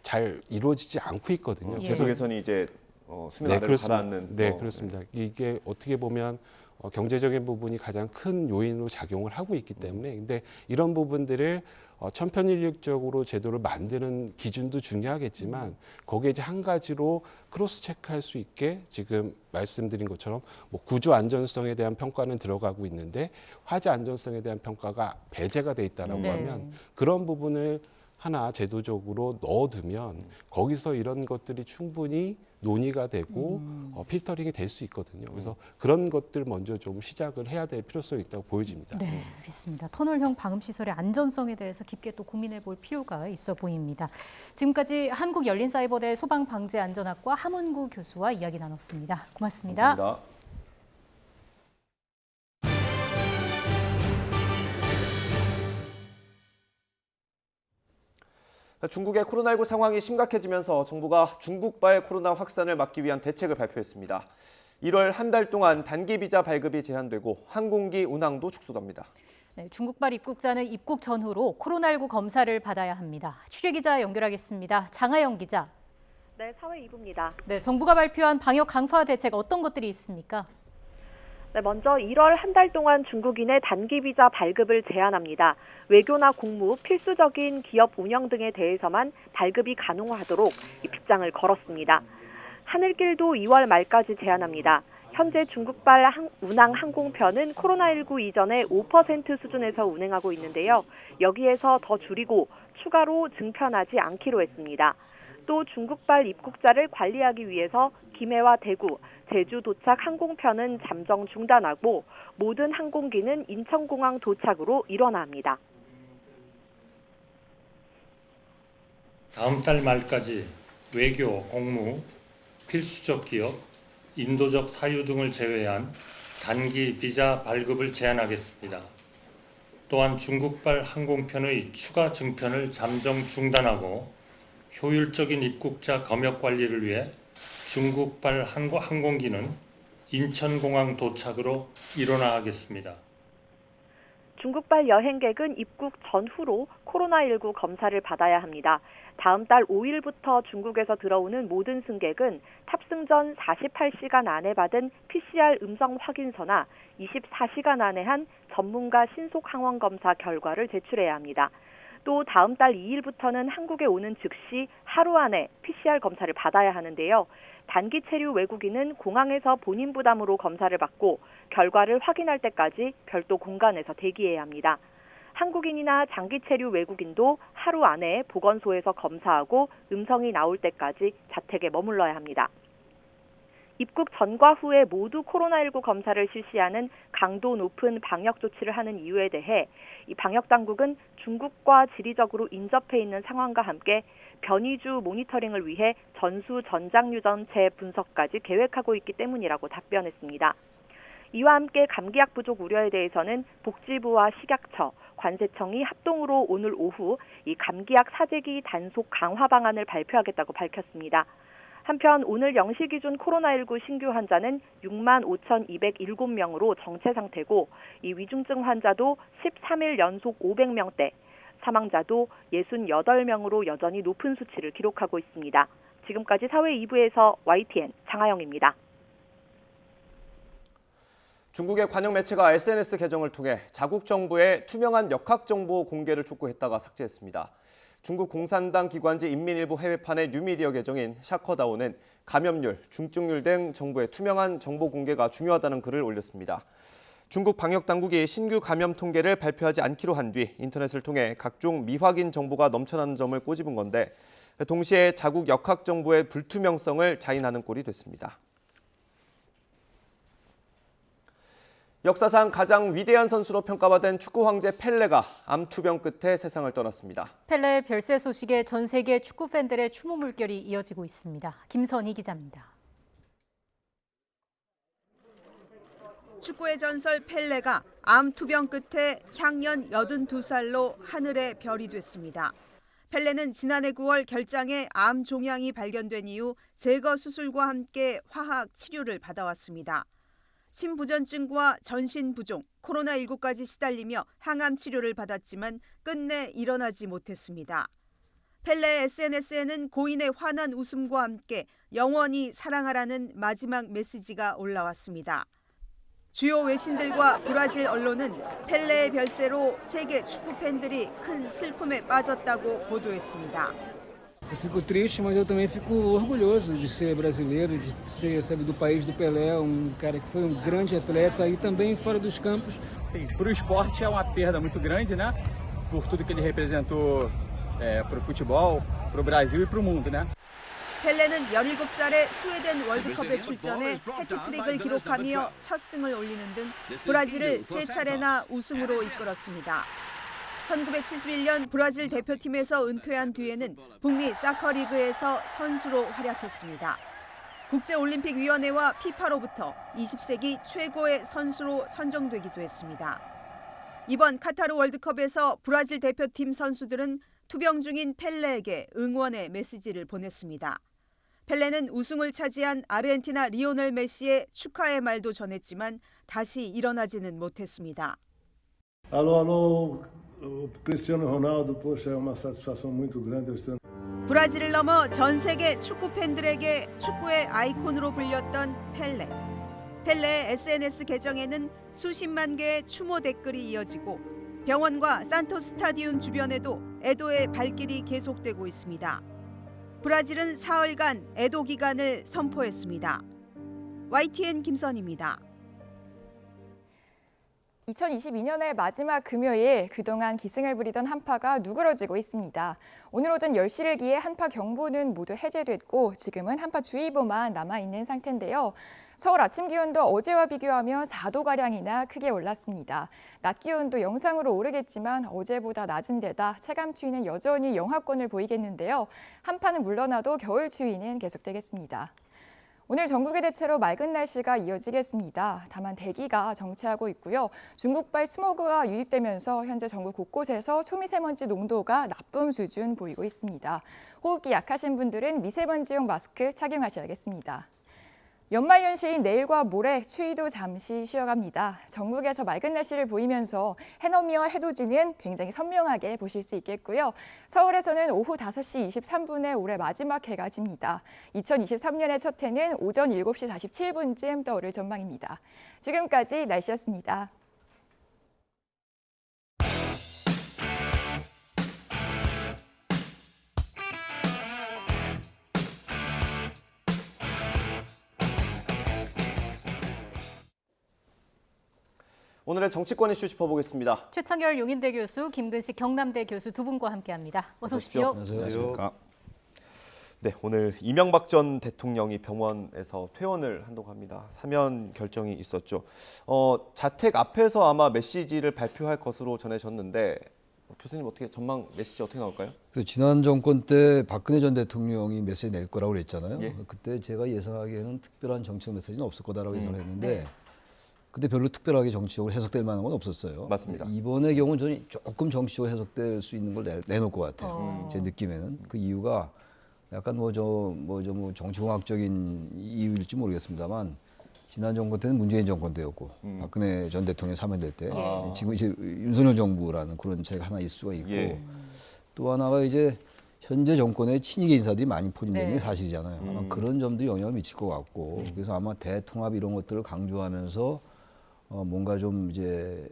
잘 이루어지지 않고 있거든요. 예. 계속해서는 이제 수면 네, 아래로 그렇습니다. 가라앉는. 네, 그렇습니다. 이게 어떻게 보면 경제적인 부분이 가장 큰 요인으로 작용을 하고 있기 때문에 근데 이런 부분들을 천편일률적으로 제도를 만드는 기준도 중요하겠지만 거기에 이제 한 가지로 크로스 체크할 수 있게 지금 말씀드린 것처럼 뭐 구조 안전성에 대한 평가는 들어가고 있는데 화재 안전성에 대한 평가가 배제가 돼 있다라고 네. 하면 그런 부분을 하나 제도적으로 넣어두면 거기서 이런 것들이 충분히 논의가 되고 필터링이 될 수 있거든요. 그래서 그런 것들 먼저 좀 시작을 해야 될 필요성이 있다고 보여집니다. 네, 알겠습니다. 터널형 방음시설의 안전성에 대해서 깊게 또 고민해 볼 필요가 있어 보입니다. 지금까지 한국열린사이버대 소방방재안전학과 함은구 교수와 이야기 나눴습니다. 고맙습니다. 감사합니다. 중국의 코로나19 상황이 심각해지면서 정부가 중국발 코로나 확산을 막기 위한 대책을 발표했습니다. 1월 한 달 동안 단기 비자 발급이 제한되고 항공기 운항도 축소됩니다. 네, 중국발 입국자는 입국 전후로 코로나19 검사를 받아야 합니다. 취재기자 연결하겠습니다. 장하영 기자. 네, 사회 2부입니다. 네, 정부가 발표한 방역 강화 대책 어떤 것들이 있습니까? 네, 먼저 1월 한 달 동안 중국인의 단기 비자 발급을 제한합니다. 외교나 공무, 필수적인 기업 운영 등에 대해서만 발급이 가능하도록 입장을 걸었습니다. 하늘길도 2월 말까지 제한합니다. 현재 중국발 운항 항공편은 코로나19 이전에 5% 수준에서 운행하고 있는데요. 여기에서 더 줄이고 추가로 증편하지 않기로 했습니다. 또 중국발 입국자를 관리하기 위해서 김해와 대구, 제주 도착 항공편은 잠정 중단하고 모든 항공기는 인천공항 도착으로 일원화 합니다. 다음 달 말까지 외교, 공무, 필수적 기업, 인도적 사유 등을 제외한 단기 비자 발급을 제한하겠습니다. 또한 중국발 항공편의 추가 증편을 잠정 중단하고 효율적인 입국자 검역 관리를 위해 중국발 항공기는 인천공항 도착으로 일어나겠습니다. 중국발 여행객은 입국 전후로 코로나19 검사를 받아야 합니다. 다음 달 5일부터 중국에서 들어오는 모든 승객은 탑승 전 48시간 안에 받은 PCR 음성 확인서나 24시간 안에 한 전문가 신속 항원 검사 결과를 제출해야 합니다. 또 다음 달 2일부터는 한국에 오는 즉시 하루 안에 PCR 검사를 받아야 하는데요. 단기 체류 외국인은 공항에서 본인 부담으로 검사를 받고 결과를 확인할 때까지 별도 공간에서 대기해야 합니다. 한국인이나 장기 체류 외국인도 하루 안에 보건소에서 검사하고 음성이 나올 때까지 자택에 머물러야 합니다. 입국 전과 후에 모두 코로나19 검사를 실시하는 강도 높은 방역 조치를 하는 이유에 대해 이 방역 당국은 중국과 지리적으로 인접해 있는 상황과 함께 변이주 모니터링을 위해 전수 전장유전 재분석까지 계획하고 있기 때문이라고 답변했습니다. 이와 함께 감기약 부족 우려에 대해서는 복지부와 식약처, 관세청이 합동으로 오늘 오후 이 감기약 사재기 단속 강화 방안을 발표하겠다고 밝혔습니다. 한편 오늘 0시 기준 코로나19 신규 환자는 65,207명으로 정체 상태고 이 위중증 환자도 13일 연속 500명대, 사망자도 68명으로 여전히 높은 수치를 기록하고 있습니다. 지금까지 사회 2부에서 YTN 장하영입니다. 중국의 관영 매체가 SNS 계정을 통해 자국 정부의 투명한 역학 정보 공개를 촉구했다가 삭제했습니다. 중국 공산당 기관지 인민일보 해외판의 뉴미디어 계정인 샤커다오는 감염률, 중증률 등 정부의 투명한 정보 공개가 중요하다는 글을 올렸습니다. 중국 방역당국이 신규 감염 통계를 발표하지 않기로 한 뒤 인터넷을 통해 각종 미확인 정보가 넘쳐나는 점을 꼬집은 건데 동시에 자국 역학 정보의 불투명성을 자인하는 꼴이 됐습니다. 역사상 가장 위대한 선수로 평가받은 축구 황제 펠레가 암 투병 끝에 세상을 떠났습니다. 펠레의 별세 소식에 전 세계 축구 팬들의 추모 물결이 이어지고 있습니다. 김선희 기자입니다. 축구의 전설 펠레가 암 투병 끝에 향년 82살로 하늘의 별이 됐습니다. 펠레는 지난해 9월 결장에 암 종양이 발견된 이후 제거 수술과 함께 화학 치료를 받아왔습니다. 심부전증과 전신부종, 코로나19까지 시달리며 항암 치료를 받았지만 끝내 일어나지 못했습니다. 펠레의 SNS에는 고인의 환한 웃음과 함께 영원히 사랑하라는 마지막 메시지가 올라왔습니다. 주요 외신들과 브라질 언론은 펠레의 별세로 세계 축구 팬들이 큰 슬픔에 빠졌다고 보도했습니다. Eu fico triste, mas eu também fico orgulhoso de ser brasileiro, de ser, sabe, do país do Pelé, cara que foi grande atleta e também fora dos campos. Sim, para o esporte é uma perda muito grande, né? Por tudo que ele representou para o futebol, para o Brasil e para o mundo, né? 펠레는 17살에 스웨덴 월드컵에 출전해 해트트릭을 기록하며 첫 승을 올리는 등 브라질을 3차례나 우승으로 이끌었습니다. 1971년 브라질 대표팀에서 은퇴한 뒤에는 북미 사커리그에서 선수로 활약했습니다. 국제올림픽위원회와 피파로부터 20세기 최고의 선수로 선정되기도 했습니다. 이번 카타르 월드컵에서 브라질 대표팀 선수들은 투병 중인 펠레에게 응원의 메시지를 보냈습니다. 펠레는 우승을 차지한 아르헨티나 리오넬 메시의 축하의 말도 전했지만 다시 일어나지는 못했습니다. Alô, Cristiano Ronaldo, poxa, é uma satisfação muito grande. 브라질을 넘어 전 세계 축구 팬들에게 축구의 아이콘으로 불렸던 펠레. 펠레의 SNS 계정에는 수십만 개의 추모 댓글이 이어지고 병원과 산토스 스타디움 주변에도 애도의 발길이 계속되고 있습니다. 브라질은 사흘간 애도 기간을 선포했습니다. YTN 김선희입니다. 2022년의 마지막 금요일, 그동안 기승을 부리던 한파가 누그러지고 있습니다. 오늘 오전 10시를 기해 한파 경보는 모두 해제됐고 지금은 한파주의보만 남아있는 상태인데요. 서울 아침 기온도 어제와 비교하면 4도가량이나 크게 올랐습니다. 낮 기온도 영상으로 오르겠지만 어제보다 낮은 데다 체감 추위는 여전히 영하권을 보이겠는데요. 한파는 물러나도 겨울 추위는 계속되겠습니다. 오늘 전국의 대체로 맑은 날씨가 이어지겠습니다. 다만 대기가 정체하고 있고요. 중국발 스모그가 유입되면서 현재 전국 곳곳에서 초미세먼지 농도가 나쁨 수준 보이고 있습니다. 호흡기 약하신 분들은 미세먼지용 마스크 착용하셔야겠습니다. 연말연시인 내일과 모레 추위도 잠시 쉬어갑니다. 전국에서 맑은 날씨를 보이면서 해넘이와 해돋이는 굉장히 선명하게 보실 수 있겠고요. 서울에서는 오후 5시 23분에 올해 마지막 해가 집니다. 2023년의 첫 해는 오전 7시 47분쯤 떠오를 전망입니다. 지금까지 날씨였습니다. 오늘의 정치권 이슈 짚어보겠습니다. 최창열 용인대 교수, 김근식 경남대 교수 두 분과 함께합니다. 어서 오십시오. 안녕하십니까. 네, 오늘 이명박 전 대통령이 병원에서 퇴원을 한다고 합니다. 사면 결정이 있었죠. 자택 앞에서 아마 메시지를 발표할 것으로 전해졌는데 교수님 어떻게 전망 메시지 어떻게 나올까요? 지난 정권 때 박근혜 전 대통령이 메시지 낼 거라고 그랬잖아요. 예. 그때 제가 예상하기에는 특별한 정치적 메시지는 없을 거다라고 예상을 했는데 네. 근데 별로 특별하게 정치적으로 해석될 만한 건 없었어요. 맞습니다. 이번의 경우는 저는 조금 정치적으로 해석될 수 있는 걸 내놓을 것 같아요. 제 느낌에는. 그 이유가 약간 정치공학적인 이유일지 모르겠습니다만 지난 정권 때는 문재인 정권 때였고 박근혜 전 대통령이 사면될 때 지금 이제 윤석열 정부라는 그런 차이가 하나 있을 수가 있고 또 하나가 이제 현재 정권의 친이계 인사들이 많이 포진되는 게 사실이잖아요. 아마 그런 점도 영향을 미칠 것 같고 그래서 아마 대통합 이런 것들을 강조하면서 뭔가 좀 이제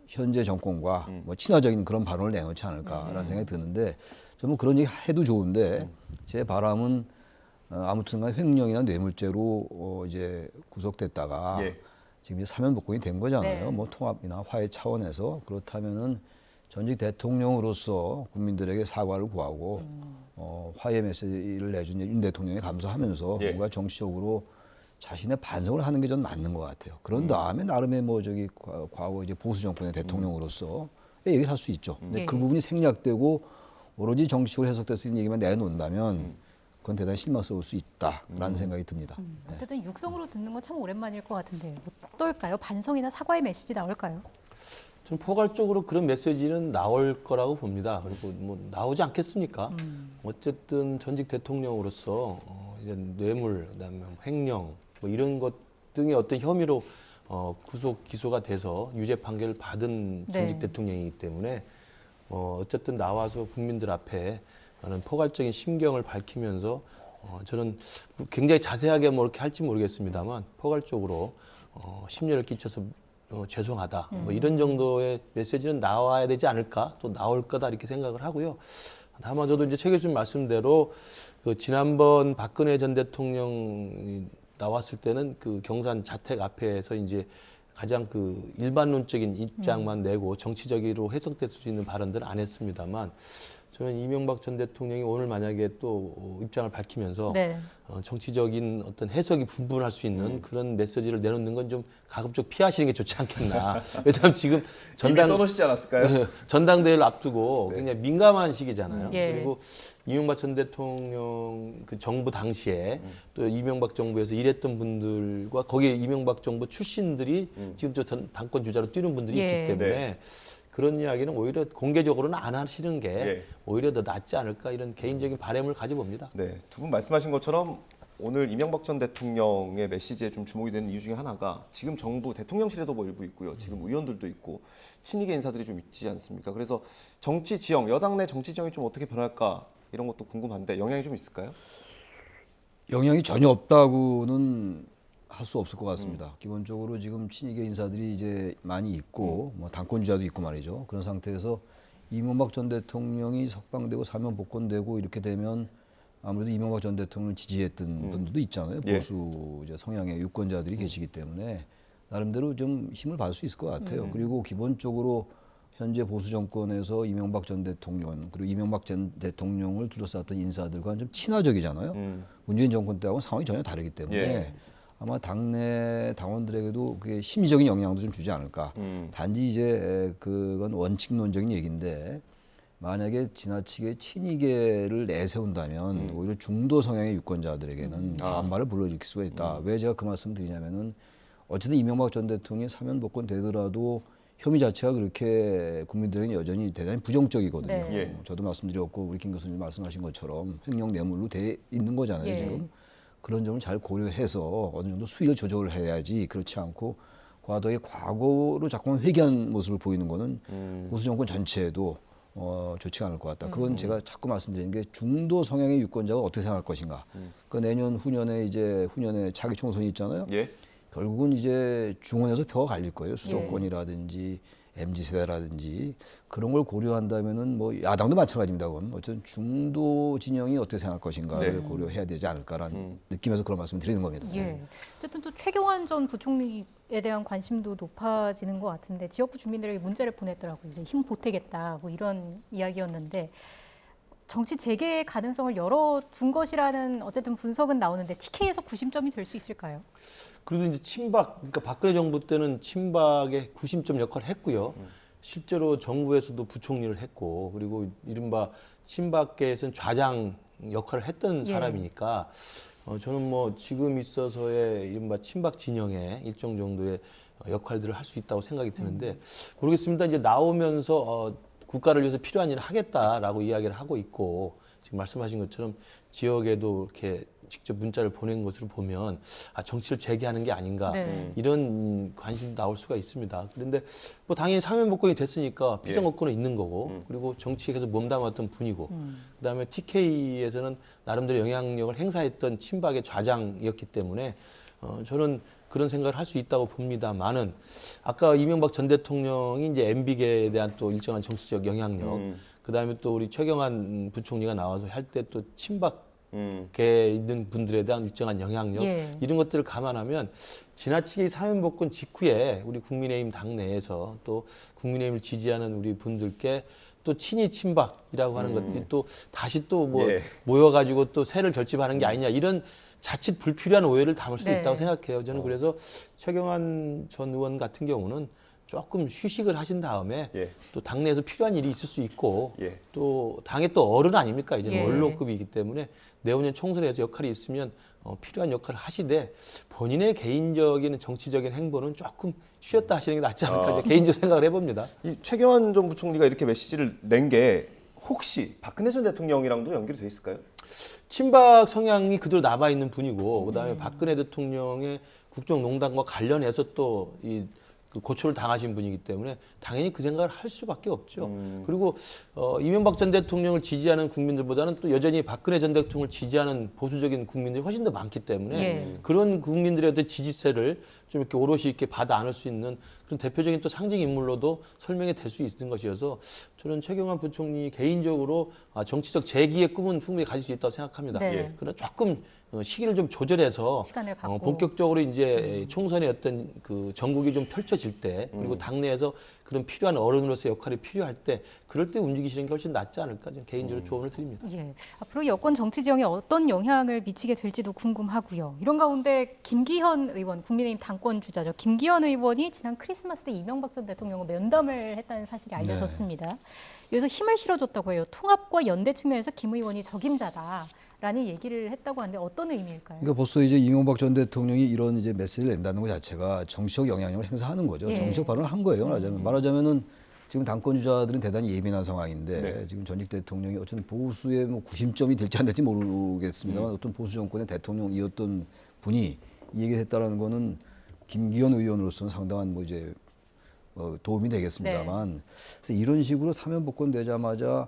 현재 정권과 뭐 친화적인 그런 발언을 내놓지 않을까라는 생각이 드는데 저는 그런 얘기 해도 좋은데 제 바람은 아무튼간 횡령이나 뇌물죄로 이제 구속됐다가 지금 이제 사면 복권이 된 거잖아요. 네. 뭐 통합이나 화해 차원에서 그렇다면은 전직 대통령으로서 국민들에게 사과를 구하고 화해 메시지를 내준 윤 대통령에 감사하면서 뭔가 정치적으로 자신의 반성을 하는 게 전 맞는 것 같아요. 그런 다음에 나름의 과거 이제 보수 정권의 대통령으로서 얘기를 할 수 있죠. 근데 그 부분이 생략되고 오로지 정치적으로 해석될 수 있는 얘기만 내놓는다면 그건 대단히 실망스러울 수 있다라는 생각이 듭니다. 어쨌든 육성으로 듣는 건 참 오랜만일 것 같은데 어떨까요? 반성이나 사과의 메시지 나올까요? 좀 포괄적으로 그런 메시지는 나올 거라고 봅니다. 그리고 뭐 나오지 않겠습니까? 어쨌든 전직 대통령으로서 이런 뇌물, 그다음에 횡령 뭐 이런 것 등의 어떤 혐의로 구속 기소가 돼서 유죄 판결을 받은 전직 대통령이기 때문에 어쨌든 나와서 국민들 앞에 하는 포괄적인 심경을 밝히면서 저는 굉장히 자세하게 뭐 이렇게 할지 모르겠습니다만 포괄적으로 심려를 끼쳐서 죄송하다 뭐 이런 정도의 메시지는 나와야 되지 않을까 또 나올 거다 이렇게 생각을 하고요. 다만 저도 이제 최 교수님 말씀대로 그 지난번 박근혜 전 대통령이 나왔을 때는 그 경산 자택 앞에서 이제 가장 그 일반론적인 입장만 내고 정치적으로 해석될 수 있는 발언들은 안 했습니다만 저는 이명박 전 대통령이 오늘 만약에 또 입장을 밝히면서 정치적인 어떤 해석이 분분할 수 있는 그런 메시지를 내놓는 건 좀 가급적 피하시는 게 좋지 않겠나. 왜냐하면 지금 써놓으시지 않았을까요? 전당대회를 앞두고 굉장히 민감한 시기잖아요. 예. 그리고 이명박 전 대통령 그 정부 당시에 또 이명박 정부에서 일했던 분들과 거기에 이명박 정부 출신들이 지금 저 당권 주자로 뛰는 분들이 있기 때문에 그런 이야기는 오히려 공개적으로는 안 하시는 게 오히려 더 낫지 않을까 이런 개인적인 바람을 가져봅니다. 네, 두 분 말씀하신 것처럼 오늘 이명박 전 대통령의 메시지에 좀 주목이 되는 이유 중에 하나가 지금 정부 대통령실에도 뭐 일부 있고요. 지금 의원들도 있고 친이계 인사들이 좀 있지 않습니까? 그래서 정치 지형, 여당 내 정치 지형이 좀 어떻게 변할까 이런 것도 궁금한데 영향이 좀 있을까요? 영향이 전혀 없다고는 할 수 없을 것 같습니다. 기본적으로 지금 친이계 인사들이 이제 많이 있고 뭐 당권주자도 있고 말이죠. 그런 상태에서 이명박 전 대통령이 석방되고 사면 복권되고 이렇게 되면 아무래도 이명박 전 대통령을 지지했던 분들도 있잖아요. 보수 이제 성향의 유권자들이 계시기 때문에 나름대로 좀 힘을 받을 수 있을 것 같아요. 그리고 기본적으로 현재 보수 정권에서 이명박 전 대통령 그리고 이명박 전 대통령을 둘러쌌던 인사들과는 좀 친화적이잖아요. 문재인 정권 때하고는 상황이 전혀 다르기 때문에 아마 당내 당원들에게도 그게 심리적인 영향도 좀 주지 않을까. 단지 이제 그건 원칙론적인 얘기인데 만약에 지나치게 친이계를 내세운다면 오히려 중도 성향의 유권자들에게는 반발을 불러일으킬 수가 있다. 왜 제가 그 말씀 드리냐면은 어쨌든 이명박 전 대통령이 사면 복권되더라도 혐의 자체가 그렇게 국민들에게 여전히 대단히 부정적이거든요. 네. 저도 말씀드렸고 우리 김 교수님 말씀하신 것처럼 횡령 뇌물로 돼 있는 거잖아요. 예. 지금 그런 점을 잘 고려해서 어느 정도 수위를 조절을 해야지 그렇지 않고 과도하게 과거로 자꾸만 회귀한 모습을 보이는 거는 보수 정권 전체에도 좋지 않을 것 같다. 그건 제가 자꾸 말씀드리는 게 중도 성향의 유권자가 어떻게 생각할 것인가. 그 내년 후년에 차기 총선이 있잖아요. 예. 결국은 이제 중원에서 표가 갈릴 거예요. 수도권이라든지 MZ세대라든지 그런 걸 고려한다면은 뭐 야당도 마찬가지입니다. 그건 어쨌든 중도 진영이 어떻게 생각할 것인가를 고려해야 되지 않을까라는 느낌에서 그런 말씀을 드리는 겁니다. 예. 어쨌든 또 최경환 전 부총리에 대한 관심도 높아지는 것 같은데 지역구 주민들에게 문자를 보냈더라고요. 이제 힘 보태겠다 뭐 이런 이야기였는데 정치 재개의 가능성을 열어둔 것이라는 어쨌든 분석은 나오는데 TK에서 구심점이 될 수 있을까요? 그래도 이제 친박, 그러니까 박근혜 정부 때는 친박의 구심점 역할을 했고요. 실제로 정부에서도 부총리를 했고, 그리고 이른바 친박계에서는 좌장 역할을 했던 사람이니까 저는 뭐 지금 있어서의 이른바 친박 진영의 일정 정도의 역할들을 할 수 있다고 생각이 드는데 모르겠습니다. 이제 나오면서 국가를 위해서 필요한 일을 하겠다라고 이야기를 하고 있고 지금 말씀하신 것처럼 지역에도 이렇게 직접 문자를 보낸 것으로 보면 정치를 재개하는 게 아닌가 이런 관심도 나올 수가 있습니다. 그런데 뭐 당연히 사면복권이 됐으니까 피선거권은 있는 거고 그리고 정치에 계속 몸담았던 분이고 그다음에 TK에서는 나름대로 영향력을 행사했던 친박의 좌장이었기 때문에 저는 그런 생각을 할 수 있다고 봅니다만은 아까 이명박 전 대통령이 이제 MB계에 대한 또 일정한 정치적 영향력 그다음에 또 우리 최경환 부총리가 나와서 할 때 또 친박계에 있는 분들에 대한 일정한 영향력 이런 것들을 감안하면 지나치게 사면복권 직후에 우리 국민의힘 당내에서 또 국민의힘을 지지하는 우리 분들께 또 친이 친박이라고 하는 것들이 또 다시 또 뭐 모여가지고 또 세를 결집하는 게 아니냐 이런 자칫 불필요한 오해를 담을 수도 있다고 생각해요. 저는 그래서 최경환 전 의원 같은 경우는 조금 휴식을 하신 다음에 또 당내에서 필요한 일이 있을 수 있고 또 당의 또 어른 아닙니까? 이제 원로급이기 때문에 내후년 총선에서 역할이 있으면 필요한 역할을 하시되 본인의 개인적인 정치적인 행보는 조금 쉬었다 하시는 게 낫지 않을까 개인적으로 생각을 해봅니다. 이 최경환 전 부총리가 이렇게 메시지를 낸 게 혹시 박근혜 전 대통령이랑도 연결이 돼 있을까요? 친박 성향이 그대로 남아있는 분이고 그다음에 박근혜 대통령의 국정농단과 관련해서 또 그 고초를 당하신 분이기 때문에 당연히 그 생각을 할 수밖에 없죠. 그리고 이명박 전 대통령을 지지하는 국민들보다는 또 여전히 박근혜 전 대통령을 지지하는 보수적인 국민들이 훨씬 더 많기 때문에 그런 국민들의 어떤 지지세를 좀 이렇게 오롯이 이렇게 받아 안을 수 있는 그런 대표적인 또 상징 인물로도 설명이 될 수 있는 것이어서 저는 최경환 부총리 개인적으로 정치적 재기의 꿈은 충분히 가질 수 있다고 생각합니다. 그러나 조금 시기를 좀 조절해서 본격적으로 이제 총선의 어떤 그 전국이 좀 펼쳐질 때 그리고 당내에서 그런 필요한 어른으로서의 역할이 필요할 때 그럴 때 움직이시는 게 훨씬 낫지 않을까 저는 개인적으로 조언을 드립니다. 앞으로 여권 정치 지형에 어떤 영향을 미치게 될지도 궁금하고요. 이런 가운데 김기현 의원, 국민의힘 당권 주자죠. 김기현 의원이 지난 크리스마스 때 이명박 전 대통령과 면담을 했다는 사실이 알려졌습니다. 여기서 힘을 실어줬다고 해요. 통합과 연대 측면에서 김 의원이 적임자다. 라는 얘기를 했다고 하는데 어떤 의미일까요? 그러니까 벌써 이제 이명박 전 대통령이 이런 이제 메시지를 낸다는 것 자체가 정치적 영향력을 행사하는 거죠. 정치적 발언을 한 거예요. 말하자면은 지금 당권 주자들은 대단히 예민한 상황인데 지금 전직 대통령이 어쨌든 보수의 뭐 구심점이 될지 안 될지 모르겠습니다만 어떤 보수 정권의 대통령이었던 분이 이 얘기를 했다라는 거는 김기현 의원으로서는 상당한 뭐 이제 도움이 되겠습니다만 그래서 이런 식으로 사면복권 되자마자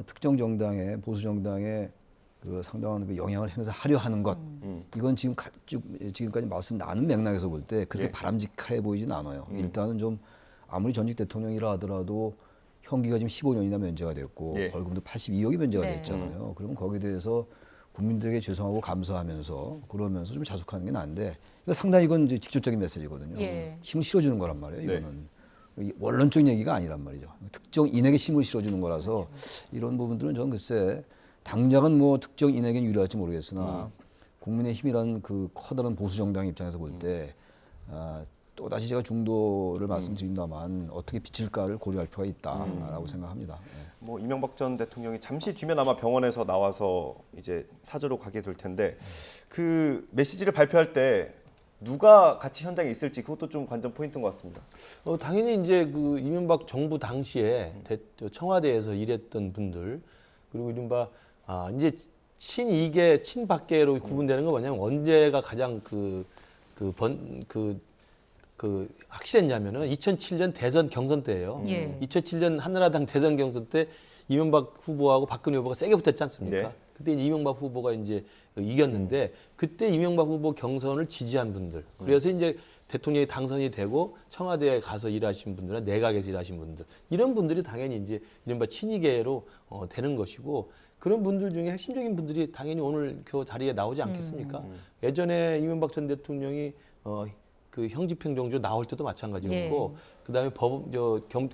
특정 정당의 보수 정당의 그 상당한 그 영향을 행사하려 하는 것 이건 지금까지 말씀 나눈 맥락에서 볼 때 그렇게 바람직해 보이진 않아요. 일단은 좀 아무리 전직 대통령이라 하더라도 형기가 지금 15년이나 면제가 됐고 벌금도 82억이 면제가 됐잖아요. 그러면 거기에 대해서 국민들에게 죄송하고 감사하면서 그러면서 좀 자숙하는 게 나은데 상당히 이건 이제 직접적인 메시지거든요. 힘을 실어주는 거란 말이에요. 이거는 원론적인 얘기가 아니란 말이죠. 특정 인에게 힘을 실어주는 거라서 이런 부분들은 저는 글쎄 당장은 뭐 특정 인에게는 유리할지 모르겠으나 국민의힘이라는 그 커다란 보수 정당 입장에서 볼 때 또 다시 제가 중도를 말씀드린다만 어떻게 비칠까를 고려할 필요가 있다라고 생각합니다. 뭐 이명박 전 대통령이 잠시 뒤면 아마 병원에서 나와서 이제 사저로 가게 될 텐데 그 메시지를 발표할 때 누가 같이 현장에 있을지 그것도 좀 관전 포인트인 것 같습니다. 당연히 이제 그 이명박 정부 당시에 청와대에서 일했던 분들 그리고 이른바 이제 친이계 친박계로 구분되는 건 뭐냐면 언제가 가장 확실했냐면은 2007년 대선 경선 때예요. 2007년 한나라당 대선 경선 때 이명박 후보하고 박근혜 후보가 세게 붙었지 않습니까? 네. 그때 이명박 후보가 이제 이겼는데 그때 이명박 후보 경선을 지지한 분들 그래서 이제 대통령이 당선이 되고 청와대에 가서 일하신 분들이나 내각에서 일하신 분들 이런 분들이 당연히 이제 이른바 친이계로 되는 것이고 그런 분들 중에 핵심적인 분들이 당연히 오늘 그 자리에 나오지 않겠습니까? 예전에 이명박 전 대통령이 그 형집행정조 나올 때도 마찬가지였고 그다음에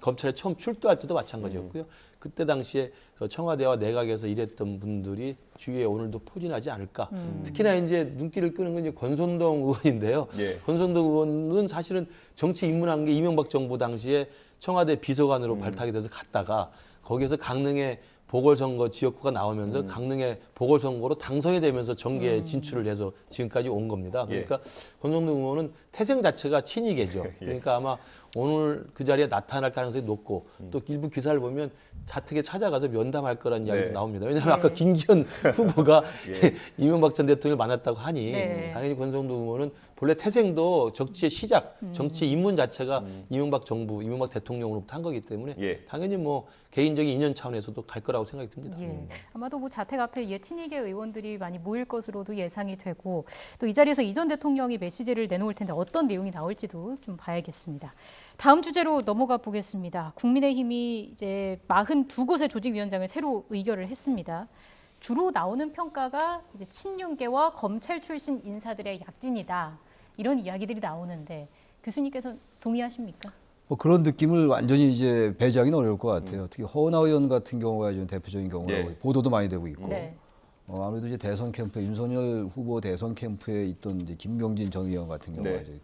검찰에 처음 출두할 때도 마찬가지였고요. 그때 당시에 청와대와 내각에서 일했던 분들이 주위에 오늘도 포진하지 않을까. 특히나 이제 눈길을 끄는 건 이제 권선동 의원인데요. 권선동 의원은 사실은 정치 입문한 게 이명박 정부 당시에 청와대 비서관으로 발탁이 돼서 갔다가 거기에서 강릉에 보궐선거 지역구가 나오면서 강릉의 보궐선거로 당선이 되면서 정계에 진출을 해서 지금까지 온 겁니다. 그러니까 권성동 의원은 태생 자체가 친이계죠. 그러니까 아마 오늘 그 자리에 나타날 가능성이 높고 또 일부 기사를 보면 자택에 찾아가서 면담할 거라는 이야기도 나옵니다. 왜냐하면 아까 김기현 후보가 이명박 전 대통령을 만났다고 하니 당연히 권성동 의원은 본래 태생도 정치의 시작, 정치의 입문 자체가 이명박 정부, 이명박 대통령으로부터 한 거기 때문에 당연히 뭐 개인적인 인연 차원에서도 갈 거라고 생각이 듭니다. 아마도 뭐 자택 앞에 친이계 의원들이 많이 모일 것으로도 예상이 되고 또 이 자리에서 이 전 대통령이 메시지를 내놓을 텐데 어떤 내용이 나올지도 좀 봐야겠습니다. 다음 주제로 넘어가 보겠습니다. 국민의힘이 이제 42곳의 조직위원장을 새로 의결을 했습니다. 주로 나오는 평가가 이제 친윤계와 검찰 출신 인사들의 약진이다. 이런 이야기들이 나오는데 교수님께서 동의하십니까? 뭐 그런 느낌을 완전히 이제 배제하기는 어려울 것 같아요. 특히 허은하 의원 같은 경우가 좀 대표적인 경우라고 보도도 많이 되고 있고 아무래도 이제 대선 캠프에 윤석열 후보 대선 캠프에 있던 이제 김경진 전 의원 같은 경우가 이제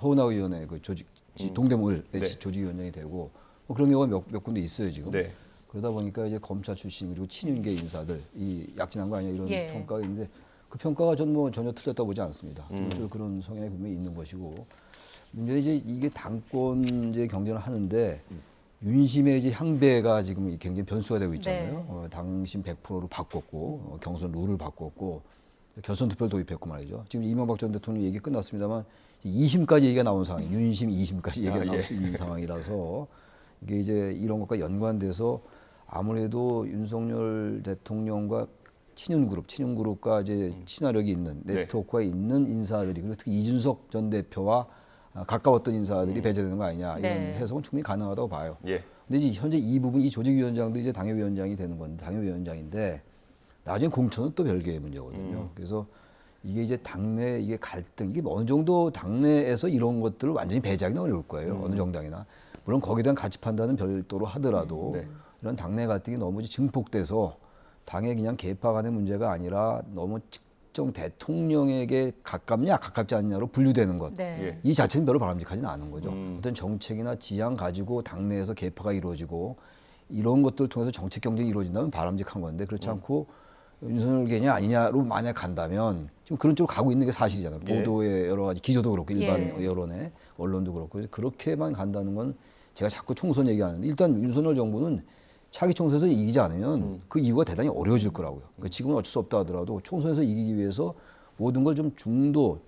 허은하 의원의 그 조직 동대문을 조직위원장이 되고 뭐 그런 경우가 몇 군데 있어요 지금. 그러다 보니까 이제 검찰 출신 그리고 친윤계 인사들 이 약진한 거 아니야 이런 평가가 있는데 그 평가가 전 뭐 전혀 틀렸다고 보지 않습니다. 그런 성향이 분명히 있는 것이고 문제는 이제 이게 당권 이제 경쟁을 하는데 윤심의 이제 향배가 지금 굉장히 변수가 되고 있잖아요. 당심 100%로 바꿨고 경선 룰을 바꿨고 결선 투표를 도입했고 말이죠. 지금 이명박 전 대통령 얘기 끝났습니다만 2심까지 얘기가 나온 상황, 윤심 2심까지 얘기가 나올 수 있는 상황이라서 이게 이제 이런 것과 연관돼서 아무래도 윤석열 대통령과 친윤 그룹과 이제 친화력이 있는 네트워크가 있는 인사들이 그리고 특히 이준석 전 대표와 가까웠던 인사들이 배제되는 거 아니냐 이런 해석은 충분히 가능하다고 봐요. 근데 이제 현재 이 부분 이 조직위원장도 이제 당협위원장이 되는 건데 당협위원장인데 나중에 공천은 또 별개의 문제거든요. 그래서 이게 이제 당내 이게 갈등 이게 어느 정도 당내에서 이런 것들을 완전히 배제하기는 어려울 거예요. 어느 정당이나 물론 거기에 대한 가치 판단은 별도로 하더라도 이런 당내 갈등이 너무 증폭돼서 당의 그냥 계파 간의 문제가 아니라 너무 특정 대통령에게 가깝냐 가깝지 않냐로 분류되는 것. 이 자체는 별로 바람직하지는 않은 거죠. 어떤 정책이나 지향 가지고 당내에서 계파가 이루어지고 이런 것들을 통해서 정책 경쟁이 이루어진다면 바람직한 건데 그렇지 않고 윤석열계냐 아니냐로 만약 간다면 지금 그런 쪽으로 가고 있는 게 사실이잖아요. 보도의 여러 가지 기조도 그렇고 일반 여론의 언론도 그렇고 그렇게만 간다는 건 제가 자꾸 총선 얘기하는데 일단 윤석열 정부는 차기 총선에서 이기지 않으면 그 이유가 대단히 어려워질 거라고요. 그러니까 지금은 어쩔 수 없다 하더라도 총선에서 이기기 위해서 모든 걸 좀 중도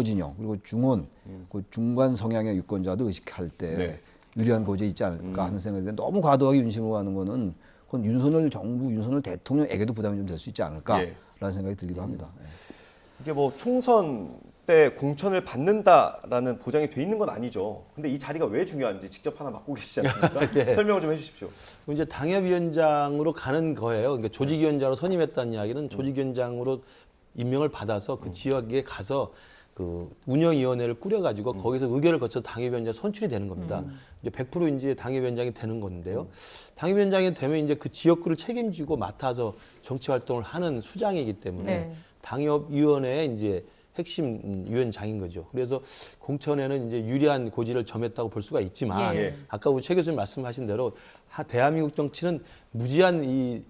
진영 그리고 중원, 그 중간 성향의 유권자도 의식할 때 유리한 고지에 있지 않을까 하는 생각이 드는데 너무 과도하게 윤심으로 하는 거는 그건 윤석열 정부, 윤석열 대통령에게도 부담이 좀 될 수 있지 않을까라는 생각이 들기도 합니다. 이게 뭐 총선 때 공천을 받는다라는 보장이 돼 있는 건 아니죠. 근데 이 자리가 왜 중요한지 직접 하나 맡고 계시지 않습니까? 설명을 좀 해주십시오. 이제 당협위원장으로 가는 거예요. 그러니까 조직위원장으로 선임했다는 이야기는 조직위원장으로 임명을 받아서 그 지역에 가서 그 운영위원회를 꾸려가지고 거기서 의결을 거쳐서 당협위원장 선출이 되는 겁니다. 이제 100% 이제 당협위원장이 되는 건데요. 당협위원장이 되면 이제 그 지역구를 책임지고 맡아서 정치 활동을 하는 수장이기 때문에 당협위원회에 이제 핵심 위원장인 거죠. 그래서 공천에는 이제 유리한 고지를 점했다고 볼 수가 있지만 아까 우리 최 교수님 말씀하신 대로 대한민국 정치는 무지한 이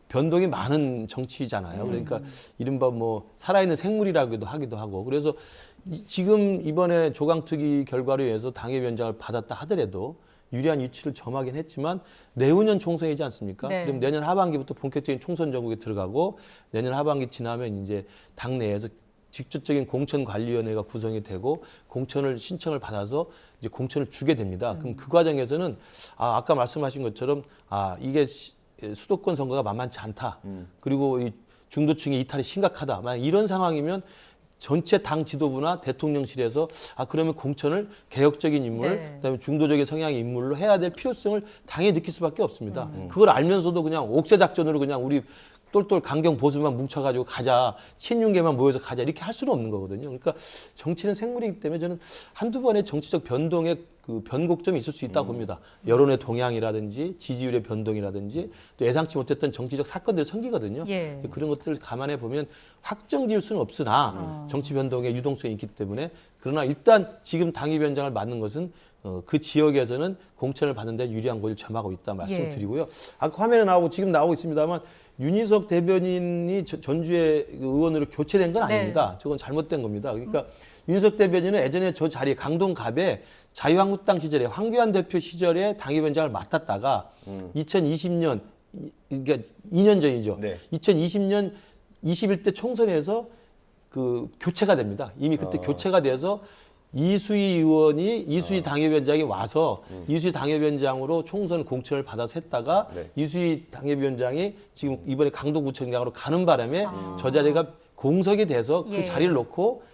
변동이 많은 정치잖아요. 그러니까 이른바 뭐 살아있는 생물이라고도 하기도 하고 그래서 지금 이번에 조강특위 결과로 해서 당협위원장을 받았다 하더라도 유리한 위치를 점하긴 했지만 내후년 총선이지 않습니까? 네. 그럼 내년 하반기부터 본격적인 총선 전국에 들어가고 내년 하반기 지나면 이제 당내에서 직접적인 공천관리위원회가 구성이 되고 공천을 신청을 받아서 이제 공천을 주게 됩니다. 그럼 그 과정에서는 아까 말씀하신 것처럼 이게 수도권 선거가 만만치 않다. 그리고 이 중도층의 이탈이 심각하다. 만약 이런 상황이면 전체 당 지도부나 대통령실에서 그러면 공천을 개혁적인 인물, 그다음에 중도적인 성향의 인물로 해야 될 필요성을 당연히 느낄 수밖에 없습니다. 그걸 알면서도 그냥 옥새 작전으로 그냥 우리 똘똘 강경 보수만 뭉쳐가지고 가자, 친윤계만 모여서 가자 이렇게 할 수는 없는 거거든요. 그러니까 정치는 생물이기 때문에 저는 한두 번의 정치적 변동의 그 변곡점이 있을 수 있다고 봅니다. 여론의 동향이라든지 지지율의 변동이라든지 또 예상치 못했던 정치적 사건들이 생기거든요. 그런 것들을 감안해 보면 확정 지을 수는 없으나 정치 변동의 유동성이 있기 때문에 그러나 일단 지금 당협위원장을 맡는 것은 그 지역에서는 공천을 받는 데 유리한 고지를 점하고 있다 말씀을 드리고요. 아까 화면에 나오고 지금 나오고 있습니다만 윤희석 대변인이 전주의 의원으로 교체된 건 아닙니다. 저건 잘못된 겁니다. 그러니까 윤희석 대변인은 예전에 저 자리에 강동갑에 자유한국당 시절에 황교안 대표 시절에 당협위원장을 맡았다가 2020년, 그러니까 2년 전이죠. 2020년 21대 총선에서 그 교체가 됩니다. 이미 그때 교체가 돼서 이수희 의원이 이수희 당협위원장이 와서 이수희 당협위원장으로 총선 공천을 받아서 했다가 이수희 당협위원장이 지금 이번에 강동구청장으로 가는 바람에 저 자리가 공석이 돼서 그 자리를 놓고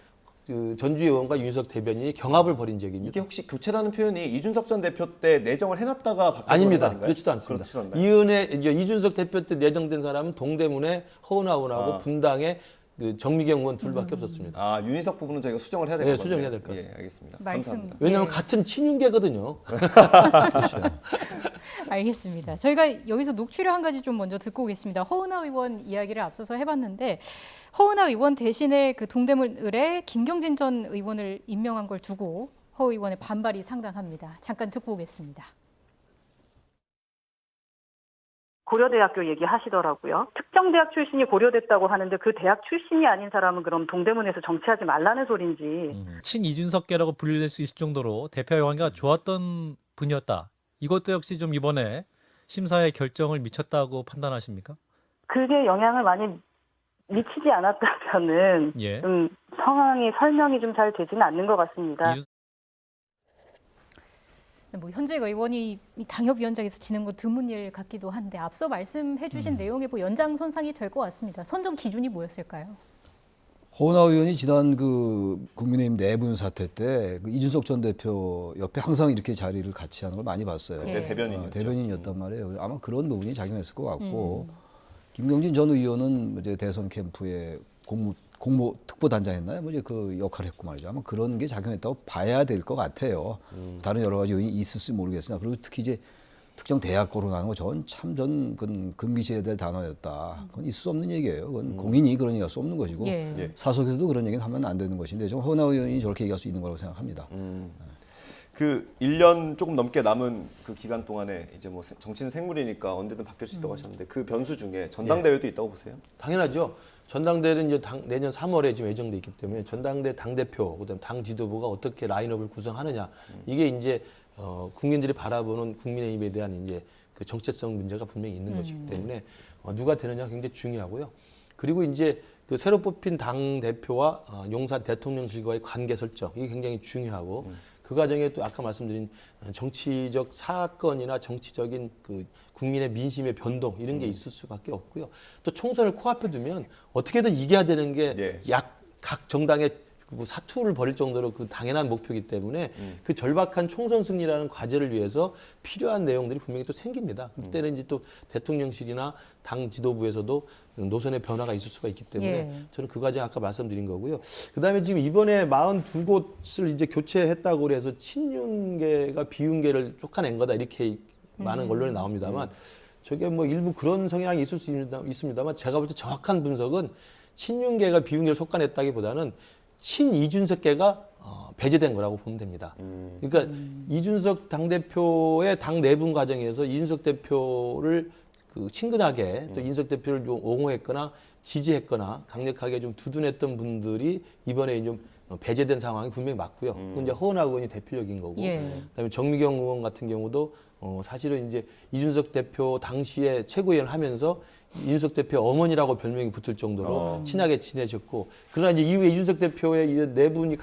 그 전주 의원과 윤희석 대변인이 경합을 벌인 적입니다. 이게 혹시 교체라는 표현이 이준석 전 대표 때 내정을 해놨다가 바뀐 아닙니다. 건가요? 그렇지도 않습니다. 그렇지도 이준석 대표 때 내정된 사람은 동대문의 허은하 의원하고 분당의 그 정미경 의원 둘밖에 없었습니다. 윤희석 부분은 저희가 수정을 해야 될 것 같아요. 수정해야 될 것 같습니다. 알겠습니다. 말씀, 감사합니다. 왜냐하면 같은 친윤계거든요. 알겠습니다. 저희가 여기서 녹취를 한 가지 좀 먼저 듣고 오겠습니다. 허은하 의원 이야기를 앞서서 해봤는데 허은하 의원 대신에 그 동대문 을에 김경진 전 의원을 임명한 걸 두고 허 의원의 반발이 상당합니다. 잠깐 듣고 오겠습니다. 고려대학교 얘기하시더라고요. 특정 대학 출신이 고려됐다고 하는데 그 대학 출신이 아닌 사람은 그럼 동대문에서 정치하지 말라는 소린지. 친이준석계라고 분류될 수 있을 정도로 대표 관계가 좋았던 분이었다. 이것도 역시 좀 이번에 심사에 결정을 미쳤다고 판단하십니까? 그게 영향을 많이 미치지 않았다면은 상황이 설명이 좀 잘 되지는 않는 것 같습니다. 뭐 현직 의원이 당협위원장에서 지낸 건 드문 일 같기도 한데 앞서 말씀해 주신 내용의 뭐 연장선상이 될 것 같습니다. 선정 기준이 뭐였을까요? 허은하 의원이 지난 그 국민의힘 내분 사태 때 그 이준석 전 대표 옆에 항상 이렇게 자리를 같이 하는 걸 많이 봤어요. 그때 대변인이었단 말이에요. 아마 그런 부분이 작용했을 것 같고 김경진 전 의원은 이제 대선 캠프에 공모 특보단장 했나요? 뭐 이제 그 역할을 했고 말이죠. 아마 그런 게 작용했다고 봐야 될 것 같아요. 다른 여러 가지 요인이 있을지 모르겠으나 그리고 특히 이제 특정 대학 거론하는 거 전 금기시해야 될 단어였다. 그건 있을 수 없는 얘기예요. 그건 공인이 그런 얘기할 수 없는 것이고 사석에서도 그런 얘기는 하면 안 되는 것인데 좀 허은하 의원이 저렇게 얘기할 수 있는 거라고 생각합니다. 그 1년 조금 넘게 남은 그 기간 동안에 이제 뭐 정치는 생물이니까 언제든 바뀔 수 있다고 하셨는데 그 변수 중에 전당대회도 있다고 보세요? 당연하죠. 전당대회는 이제 내년 3월에 지금 예정돼 있기 때문에 전당대 당대표, 그다음 당 지도부가 어떻게 라인업을 구성하느냐 이게 이제 국민들이 바라보는 국민의힘에 대한 이제 그 정체성 문제가 분명히 있는 것이기 때문에 누가 되느냐 굉장히 중요하고요. 그리고 이제 그 새로 뽑힌 당 대표와 용산 대통령실과의 관계 설정 이게 굉장히 중요하고 그 과정에 또 아까 말씀드린 정치적 사건이나 정치적인 그 국민의 민심의 변동 이런 게 있을 수밖에 없고요. 또 총선을 코앞에 두면 어떻게든 이겨야 되는 게 각 정당의 사투를 벌일 정도로 그 당연한 목표이기 때문에 그 절박한 총선 승리라는 과제를 위해서 필요한 내용들이 분명히 또 생깁니다. 그때는 이제 또 대통령실이나 당 지도부에서도 노선의 변화가 있을 수가 있기 때문에 저는 그 과정 아까 말씀드린 거고요. 그다음에 지금 이번에 42곳을 이제 교체했다고 그래서 친윤계가 비윤계를 쫓아낸 거다 이렇게 많은 언론에 나옵니다만 저게 뭐 일부 그런 성향이 있을 수 있습니다만 제가 볼 때 정확한 분석은 친윤계가 비윤계를 촉간했다기보다는 친 이준석계가 배제된 거라고 보면 됩니다. 그러니까 이준석 당대표의 당 내분 과정에서 이준석 대표를 그 친근하게 또 이준석 대표를 좀 옹호했거나 지지했거나 강력하게 좀 두둔했던 분들이 이번에 좀 배제된 상황이 분명히 맞고요. 그건 이제 허은하 의원이 대표적인 거고, 그다음에 정미경 의원 같은 경우도 사실은 이제 이준석 대표 당시에 최고위원을 하면서 이준석 대표 어머니라고 별명이 붙을 정도로 친하게 지내셨고, 그러나 이제 이후에 이준석 대표의 이제 내분이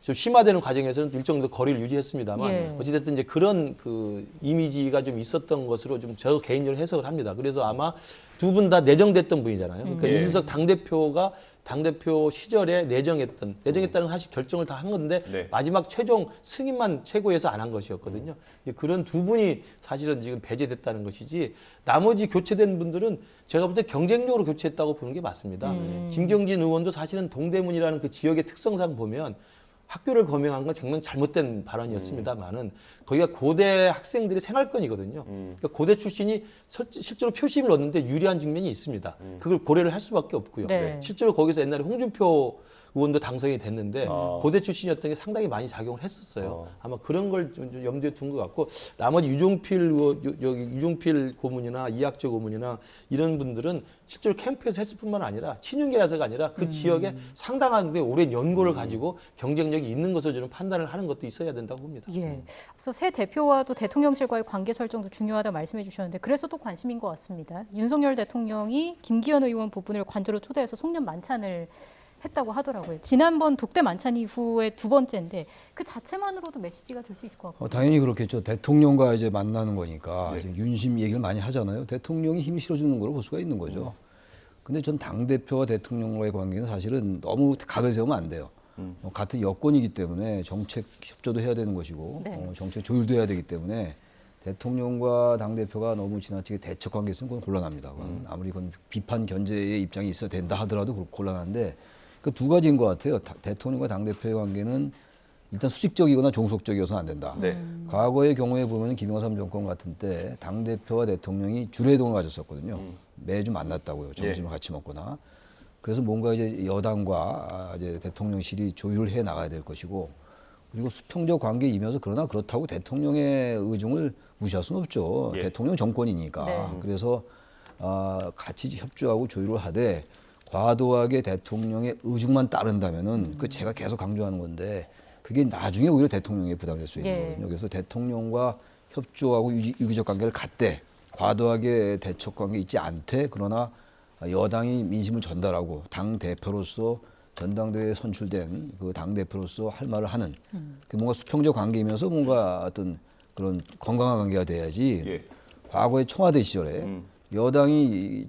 좀 심화되는 과정에서는 일정 정도 거리를 유지했습니다만 어찌됐든 이제 그런 그 이미지가 좀 있었던 것으로 좀 저 개인적으로 해석을 합니다. 그래서 아마 두 분 다 내정됐던 분이잖아요. 그러니까 이준석 당대표가 당대표 시절에 내정했다는 사실 결정을 다 한 건데 마지막 최종 승인만 최고위에서 안 한 것이었거든요. 그런 두 분이 사실은 지금 배제됐다는 것이지 나머지 교체된 분들은 제가 볼 때 경쟁력으로 교체했다고 보는 게 맞습니다. 김경진 의원도 사실은 동대문이라는 그 지역의 특성상 보면 학교를 거명한 건 정말 잘못된 발언이었습니다만은 거기가 고대 학생들의 생활권이거든요. 그러니까 고대 출신이 실제로 표심을 얻는데 유리한 측면이 있습니다. 그걸 고려를 할 수밖에 없고요. 실제로 거기서 옛날에 홍준표 의원도 당선이 됐는데 고대 출신이었던 게 상당히 많이 작용을 했었어요. 아마 그런 걸 좀 염두에 둔 것 같고, 나머지 유종필 고문이나 이학재 고문이나 이런 분들은 실제로 캠프에서 했을 뿐만 아니라 친윤계라서가 아니라 그 지역에 상당한 오랜 연고를 가지고 경쟁력이 있는 것으로 저는 판단을 하는 것도 있어야 된다고 봅니다. 앞서 새 대표와도 대통령실과의 관계 설정도 중요하다고 말씀해 주셨는데 그래서 또 관심인 것 같습니다. 윤석열 대통령이 김기현 의원 부분을 관저로 초대해서 송년 만찬을 했다고 하더라고요. 지난번 독대 만찬 이후에 두 번째인데 그 자체만으로도 메시지가 될 수 있을 것 같고요. 당연히 그렇겠죠. 대통령과 이제 만나는 거니까 윤심 얘기를 많이 하잖아요. 대통령이 힘이 실어주는 걸로 볼 수가 있는 거죠. 근데 전 당대표와 대통령과의 관계는 사실은 너무 각을 세우면 안 돼요. 같은 여권이기 때문에 정책 협조도 해야 되는 것이고 정책 조율도 해야 되기 때문에 대통령과 당대표가 너무 지나치게 대척 관계 있으면 그건 곤란합니다. 그건 아무리 그건 비판 견제의 입장이 있어야 된다 하더라도 곤란한데 그 두 가지인 것 같아요. 대통령과 당대표의 관계는 일단 수직적이거나 종속적이어서는 안 된다. 과거의 경우에 보면 김영삼 정권 같은 때 당대표와 대통령이 주례동을 가졌었거든요. 매주 만났다고요. 점심을 같이 먹거나. 그래서 뭔가 이제 여당과 이제 대통령실이 조율을 해 나가야 될 것이고, 그리고 수평적 관계이면서 그러나 그렇다고 대통령의 의중을 무시할 수는 없죠. 대통령 정권이니까. 그래서 같이 협조하고 조율을 하되 과도하게 대통령의 의중만 따른다면은 그 제가 계속 강조하는 건데 그게 나중에 오히려 대통령에 부담될 수 있는 거거든요. 그래서 대통령과 협조하고 유기적 관계를 갖되 과도하게 대척 관계 있지 않되, 그러나 여당이 민심을 전달하고 당 대표로서 전당대회에 선출된 그 당 대표로서 할 말을 하는 그 뭔가 수평적 관계이면서 뭔가 어떤 그런 건강한 관계가 돼야지. 과거의 청와대 시절에 여당이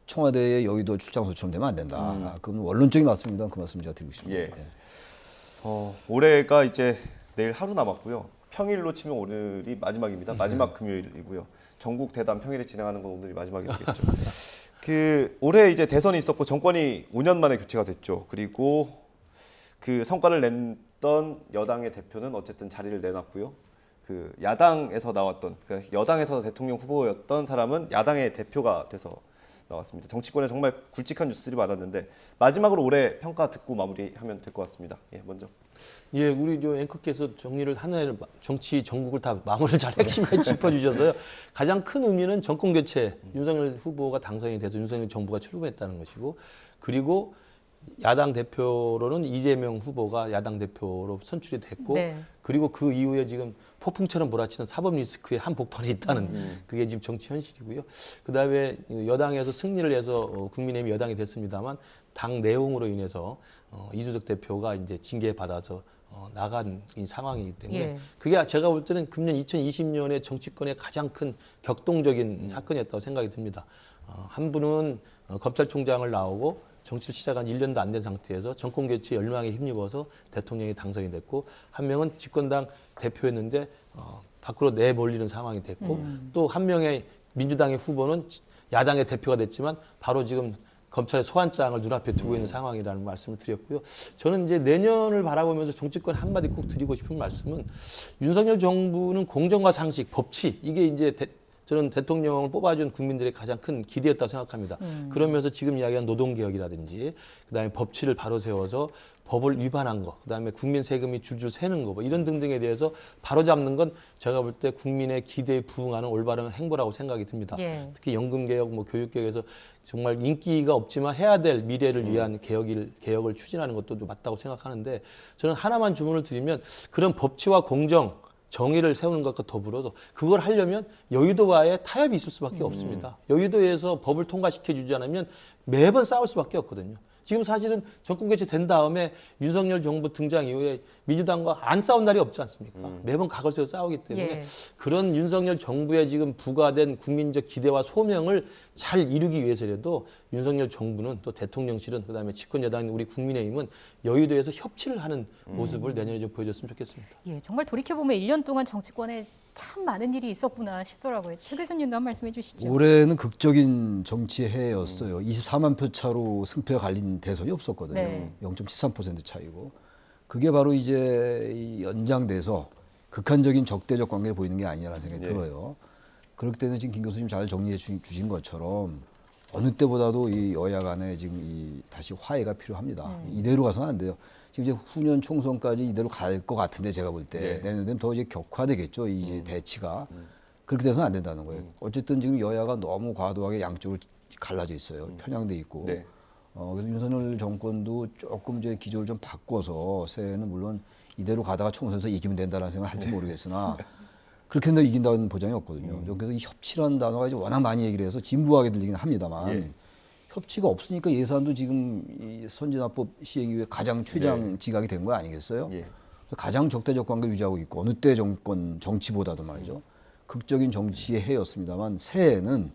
청와대의 여의도 출장소처럼 되면 안 된다. 그건 원론적인 말씀입니다. 그 말씀 제가 드리고 싶습니다. 올해가 이제 내일 하루 남았고요. 평일로 치면 오늘이 마지막입니다. 마지막 금요일이고요. 전국 대담 평일에 진행하는 건 오늘이 마지막이 되겠죠. 그 올해 이제 대선이 있었고 정권이 5년 만에 교체가 됐죠. 그리고 그 성과를 냈던 여당의 대표는 어쨌든 자리를 내놨고요. 그 야당에서 나왔던, 그러니까 여당에서 대통령 후보였던 사람은 야당의 대표가 돼서 나왔습니다. 정치권에 정말 굵직한 뉴스들이 많았는데 마지막으로 올해 평가 듣고 마무리하면 될 것 같습니다. 먼저. 우리 저 앵커께서 정리를 하나의 정치 전국을 다 마무리를 잘 핵심을 짚어주셔서요. 가장 큰 의미는 정권 교체, 윤석열 후보가 당선이 돼서 윤석열 정부가 출범했다는 것이고, 그리고 야당 대표로는 이재명 후보가 야당 대표로 선출이 됐고, 그리고 그 이후에 지금 폭풍처럼 몰아치는 사법 리스크의 한복판에 있다는 그게 지금 정치 현실이고요. 그다음에 여당에서 승리를 해서 국민의힘이 여당이 됐습니다만 당 내용으로 인해서 이준석 대표가 이제 징계 받아서 나간 이 상황이기 때문에 그게 제가 볼 때는 금년 2020년의 정치권의 가장 큰 격동적인 사건이었다고 생각이 듭니다. 한 분은 검찰총장을 나오고 정치를 시작한 1년도 안 된 상태에서 정권 교체 열망에 힘입어서 대통령이 당선이 됐고, 한 명은 집권당 대표였는데 밖으로 내몰리는 상황이 됐고, 또 한 명의 민주당의 후보는 야당의 대표가 됐지만 바로 지금 검찰의 소환장을 눈앞에 두고 있는 상황이라는 말씀을 드렸고요. 저는 이제 내년을 바라보면서 정치권 한마디 꼭 드리고 싶은 말씀은 윤석열 정부는 공정과 상식, 법치, 이게 이제 저는 대통령을 뽑아준 국민들의 가장 큰 기대였다고 생각합니다. 그러면서 지금 이야기한 노동개혁이라든지 그다음에 법치를 바로 세워서 법을 위반한 거, 그다음에 국민 세금이 줄줄 새는 거, 뭐 이런 등등에 대해서 바로잡는 건 제가 볼 때 국민의 기대에 부응하는 올바른 행보라고 생각이 듭니다. 예. 특히 연금개혁, 뭐 교육개혁에서 정말 인기가 없지만 해야 될 미래를 위한 개혁을 추진하는 것도 맞다고 생각하는데 저는 하나만 주문을 드리면 그런 법치와 공정, 정의를 세우는 것과 더불어서 그걸 하려면 여의도와의 타협이 있을 수밖에 없습니다. 여의도에서 법을 통과시켜 주지 않으면 매번 싸울 수밖에 없거든요. 지금 사실은 정권 교체된 다음에 윤석열 정부 등장 이후에 민주당과 안 싸운 날이 없지 않습니까? 매번 각을 세워 싸우기 때문에 예. 그런 윤석열 정부에 지금 부과된 국민적 기대와 소명을 잘 이루기 위해서라도 윤석열 정부는 또 대통령실은 그다음에 집권 여당인 우리 국민의힘은 여의도에서 협치를 하는 모습을 내년에 좀 보여줬으면 좋겠습니다. 예, 정말 돌이켜보면 1년 동안 정치권에 참 많은 일이 있었구나 싶더라고요. 최 교수님도 한 말씀해 주시죠. 올해는 극적인 정치의 해였어요. 24만 표 차로 승패가 갈린 대선이 없었거든요. 네. 0.73% 차이고. 그게 바로 이제 연장돼서 극한적인 적대적 관계를 보이는 게 아니냐라는 생각이 들어요. 그렇기 때문에 지금 김 교수님 잘 정리해 주신 것처럼 어느 때보다도 이 여야 간에 지금 다시 화해가 필요합니다. 이대로 가서는 안 돼요. 지금 이제 후년 총선까지 이대로 갈 것 같은데 제가 볼 때 내년 되면 더 이제 격화되겠죠. 이제 대치가. 그렇게 돼서는 안 된다는 거예요. 어쨌든 지금 여야가 너무 과도하게 양쪽으로 갈라져 있어요. 편향돼 있고. 그래서 윤석열 정권도 조금 이제 기조를 좀 바꿔서 새해에는 물론 이대로 가다가 총선에서 이기면 된다는 생각을 할지 모르겠으나 그렇게 된다고 이긴다는 보장이 없거든요. 그래서 이 협치라는 단어가 이제 워낙 많이 얘기를 해서 진부하게 들리긴 합니다만 협치가 없으니까 예산도 지금 이 선진화법 시행 이후에 가장 최장 지각이 된 거 아니겠어요? 가장 적대적 관계를 유지하고 있고 어느 때 정치보다도 말이죠. 극적인 정치의 해였습니다만 새해에는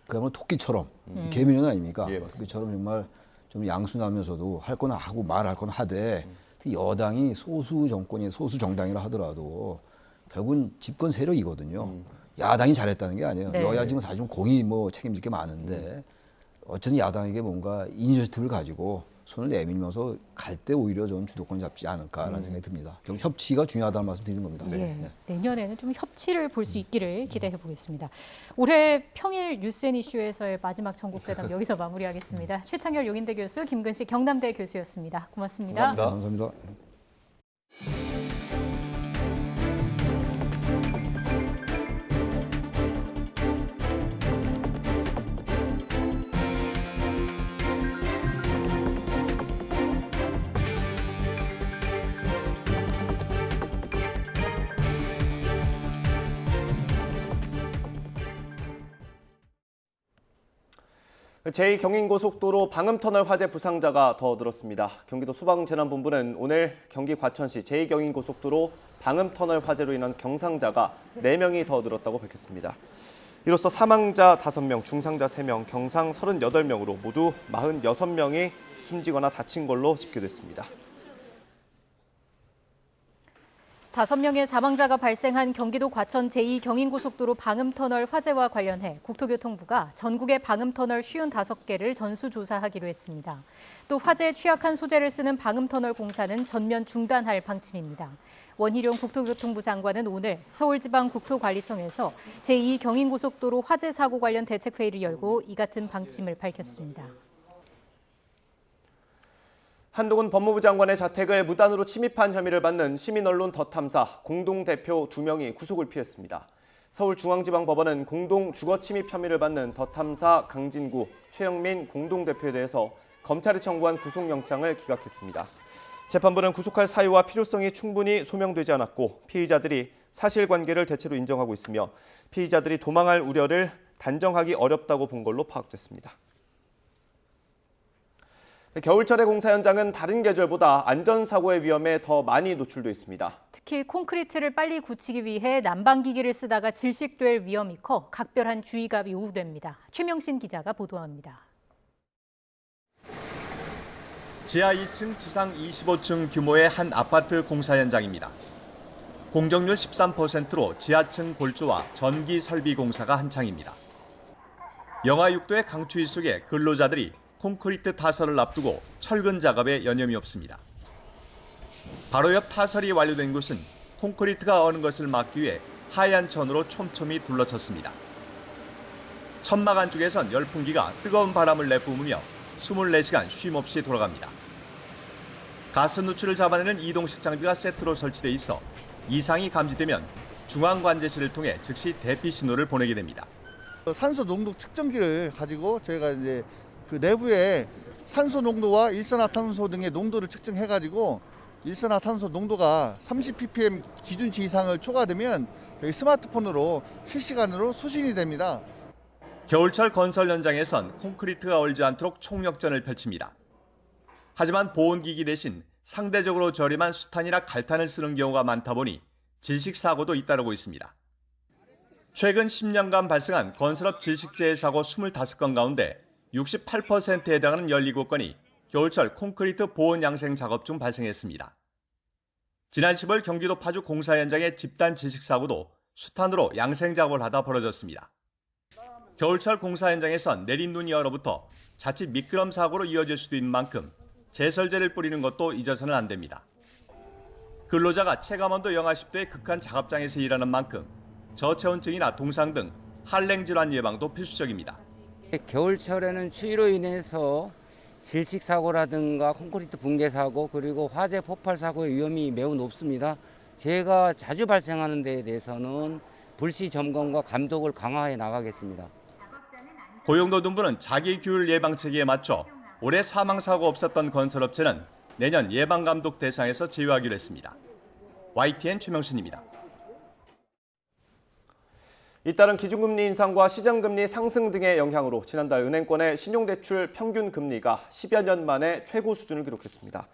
그야말로 토끼처럼 개미는 아닙니까? 토끼처럼 정말 좀 양순하면서도 할 거나 하고 말할 거나 하되 여당이 소수 정권이 소수 정당이라 하더라도 결국은 집권 세력이거든요. 야당이 잘했다는 게 아니에요. 여야 지금 사실 공이 뭐 책임질 게 많은데 어쨌든 야당에게 뭔가 이니셔티브를 가지고 손을 내밀면서 갈 때 오히려 좀 주도권 잡지 않을까라는 생각이 듭니다. 결국 협치가 중요하다는 말씀 드리는 겁니다. 내년에는 좀 협치를 볼 수 있기를 기대해 보겠습니다. 올해 평일 뉴스앤이슈에서의 마지막 전국대담 여기서 마무리하겠습니다. 최창열 용인대 교수, 김근식 경남대 교수였습니다. 고맙습니다. 감사합니다. 제2경인고속도로 방음터널 화재 부상자가 더 늘었습니다. 경기도 소방재난본부는 오늘 경기 과천시 제2경인고속도로 방음터널 화재로 인한 경상자가 4명이 더 늘었다고 밝혔습니다. 이로써 사망자 5명, 중상자 3명, 경상 38명으로 모두 46명이 숨지거나 다친 걸로 집계됐습니다. 5명의 사망자가 발생한 경기도 과천 제2경인고속도로 방음터널 화재와 관련해 국토교통부가 전국의 방음터널 55개를 전수조사하기로 했습니다. 또 화재에 취약한 소재를 쓰는 방음터널 공사는 전면 중단할 방침입니다. 원희룡 국토교통부 장관은 오늘 서울지방국토관리청에서 제2경인고속도로 화재 사고 관련 대책회의를 열고 이 같은 방침을 밝혔습니다. 한동훈 법무부 장관의 자택을 무단으로 침입한 혐의를 받는 시민언론 덧탐사 공동대표 2명이 구속을 피했습니다. 서울중앙지방법원은 공동 주거침입 혐의를 받는 덧탐사 강진구, 최영민 공동대표에 대해서 검찰이 청구한 구속영장을 기각했습니다. 재판부는 구속할 사유와 필요성이 충분히 소명되지 않았고 피의자들이 사실관계를 대체로 인정하고 있으며 피의자들이 도망할 우려를 단정하기 어렵다고 본 걸로 파악됐습니다. 겨울철의 공사 현장은 다른 계절보다 안전사고의 위험에 더 많이 노출돼 있습니다. 특히 콘크리트를 빨리 굳히기 위해 난방기기를 쓰다가 질식될 위험이 커 각별한 주의가 요구됩니다. 최명신 기자가 보도합니다. 지하 2층, 지상 25층 규모의 한 아파트 공사 현장입니다. 공정률 13%로 지하층 골조와 전기 설비 공사가 한창입니다. 영하 6도의 강추위 속에 근로자들이 콘크리트 타설을 앞두고 철근 작업에 여념이 없습니다. 바로 옆 타설이 완료된 곳은 콘크리트가 어는 것을 막기 위해 하얀 천으로 촘촘히 둘러쳤습니다. 천막 안쪽에선 열풍기가 뜨거운 바람을 내뿜으며 24시간 쉼없이 돌아갑니다. 가스 누출을 잡아내는 이동식 장비가 세트로 설치돼 있어 이상이 감지되면 중앙관제실을 통해 즉시 대피 신호를 보내게 됩니다. 산소 농도 측정기를 가지고 저희가 이제 그 내부에 산소 농도와 일산화탄소 등의 농도를 측정해가지고 일산화탄소 농도가 30ppm 기준치 이상을 초과되면 여기 스마트폰으로 실시간으로 수신이 됩니다. 겨울철 건설 현장에선 콘크리트가 얼지 않도록 총력전을 펼칩니다. 하지만 보온기기 대신 상대적으로 저렴한 수탄이나 갈탄을 쓰는 경우가 많다 보니 질식사고도 잇따르고 있습니다. 최근 10년간 발생한 건설업 질식재해 사고 25건 가운데 68%에 해당하는 17건이 겨울철 콘크리트 보온 양생 작업 중 발생했습니다. 지난 10월 경기도 파주 공사 현장의 집단 질식 사고도 수탄으로 양생 작업을 하다 벌어졌습니다. 겨울철 공사 현장에선 내린 눈이 얼어붙어 자칫 미끄럼 사고로 이어질 수도 있는 만큼 제설제를 뿌리는 것도 잊어서는 안 됩니다. 근로자가 체감온도 영하 10도의 극한 작업장에서 일하는 만큼 저체온증이나 동상 등 한랭 질환 예방도 필수적입니다. 겨울철에는 추위로 인해서 질식 사고라든가 콘크리트 붕괴 사고 그리고 화재 폭발 사고의 위험이 매우 높습니다. 재해가 자주 발생하는 데에 대해서는 불시 점검과 감독을 강화해 나가겠습니다. 고용노동부는 자기 규율 예방 체계에 맞춰 올해 사망 사고 없었던 건설업체는 내년 예방 감독 대상에서 제외하기로 했습니다. YTN 최명신입니다. 잇따른 기준금리 인상과 시장금리 상승 등의 영향으로 지난달 은행권의 신용대출 평균 금리가 10여 년 만에 최고 수준을 기록했습니다.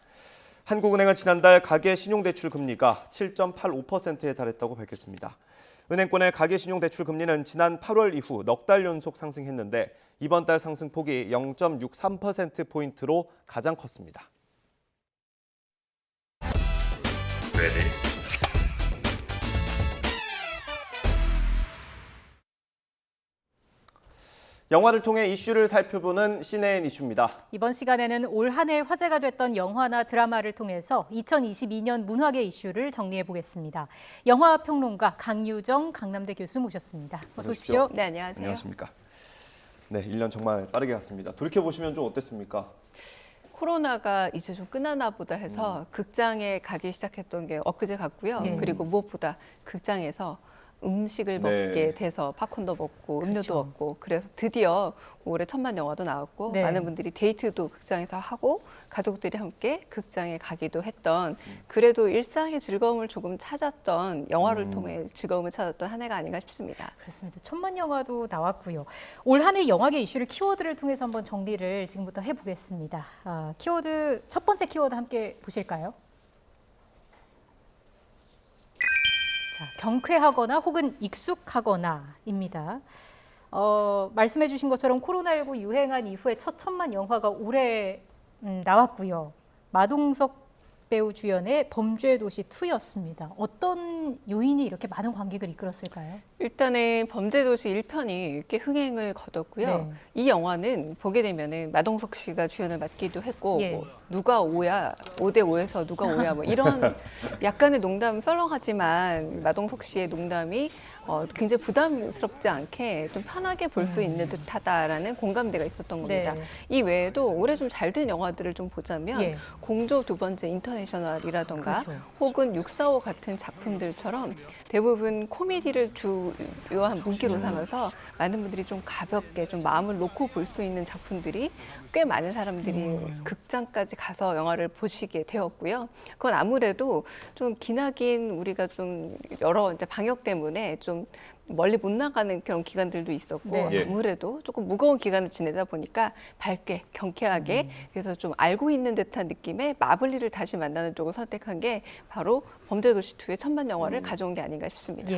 한국은행은 지난달 가계 신용대출 금리가 7.85%에 달했다고 밝혔습니다. 은행권의 가계 신용대출 금리는 지난 8월 이후 넉 달 연속 상승했는데 이번 달 상승폭이 0.63%포인트로 가장 컸습니다. 영화를 통해 이슈를 살펴보는 시네인 이슈입니다. 이번 시간에는 올 한 해 화제가 됐던 영화나 드라마를 통해서 2022년 문화계 이슈를 정리해 보겠습니다. 영화평론가 강유정 강남대 교수 모셨습니다. 어서 오십시오. 네, 안녕하세요. 안녕하십니까. 네, 1년 정말 빠르게 갔습니다. 돌이켜보시면 좀 어땠습니까? 코로나가 이제 좀 끝나나 보다 해서 극장에 가기 시작했던 게 엊그제 같고요. 그리고 무엇보다 극장에서 음식을 먹게 돼서 팝콘도 먹고 음료도 먹고 그래서 드디어 올해 천만 영화도 나왔고 많은 분들이 데이트도 극장에서 하고 가족들이 함께 극장에 가기도 했던 그래도 일상의 즐거움을 조금 찾았던 영화를 통해 즐거움을 찾았던 한 해가 아닌가 싶습니다. 그렇습니다. 천만 영화도 나왔고요. 올 한 해 영화계 이슈를 키워드를 통해서 한번 정리를 지금부터 해보겠습니다. 키워드 첫 번째 키워드 함께 보실까요? 경쾌하거나 혹은 익숙하거나입니다. 말씀해 주신 것처럼 코로나19 유행한 이후에 첫 천만 영화가 올해 나왔고요. 마동석 배우 주연의 범죄도시 2였습니다. 어떤 요인이 이렇게 많은 관객을 이끌었을까요? 일단은 범죄도시 1편이 이렇게 흥행을 거뒀고요. 이 영화는 보게 되면은 마동석 씨가 주연을 맡기도 했고 뭐 누가 오야, 5대5에서 누가 오야 뭐 이런 약간의 농담 썰렁하지만 마동석 씨의 농담이 굉장히 부담스럽지 않게 좀 편하게 볼 수 있는 듯하다라는 공감대가 있었던 겁니다. 이 외에도 올해 좀 잘 된 영화들을 좀 보자면 공조 두 번째 인터내셔널이라던가 혹은 645 같은 작품들처럼 대부분 코미디를 주요한 무기로 삼아서 많은 분들이 좀 가볍게 좀 마음을 놓고 볼 수 있는 작품들이 꽤 많은 사람들이 극장까지 가서 영화를 보시게 되었고요. 그건 아무래도 좀 기나긴 우리가 좀 여러 이제 방역 때문에 좀 멀리 못 나가는 그런 기간들도 있었고 아무래도 조금 무거운 기간을 지내다 보니까 밝게 경쾌하게 그래서 좀 알고 있는 듯한 느낌의 마블리를 다시 만나는 쪽을 선택한 게 바로 범죄도시 2의 천만 영화를 가져온 게 아닌가 싶습니다.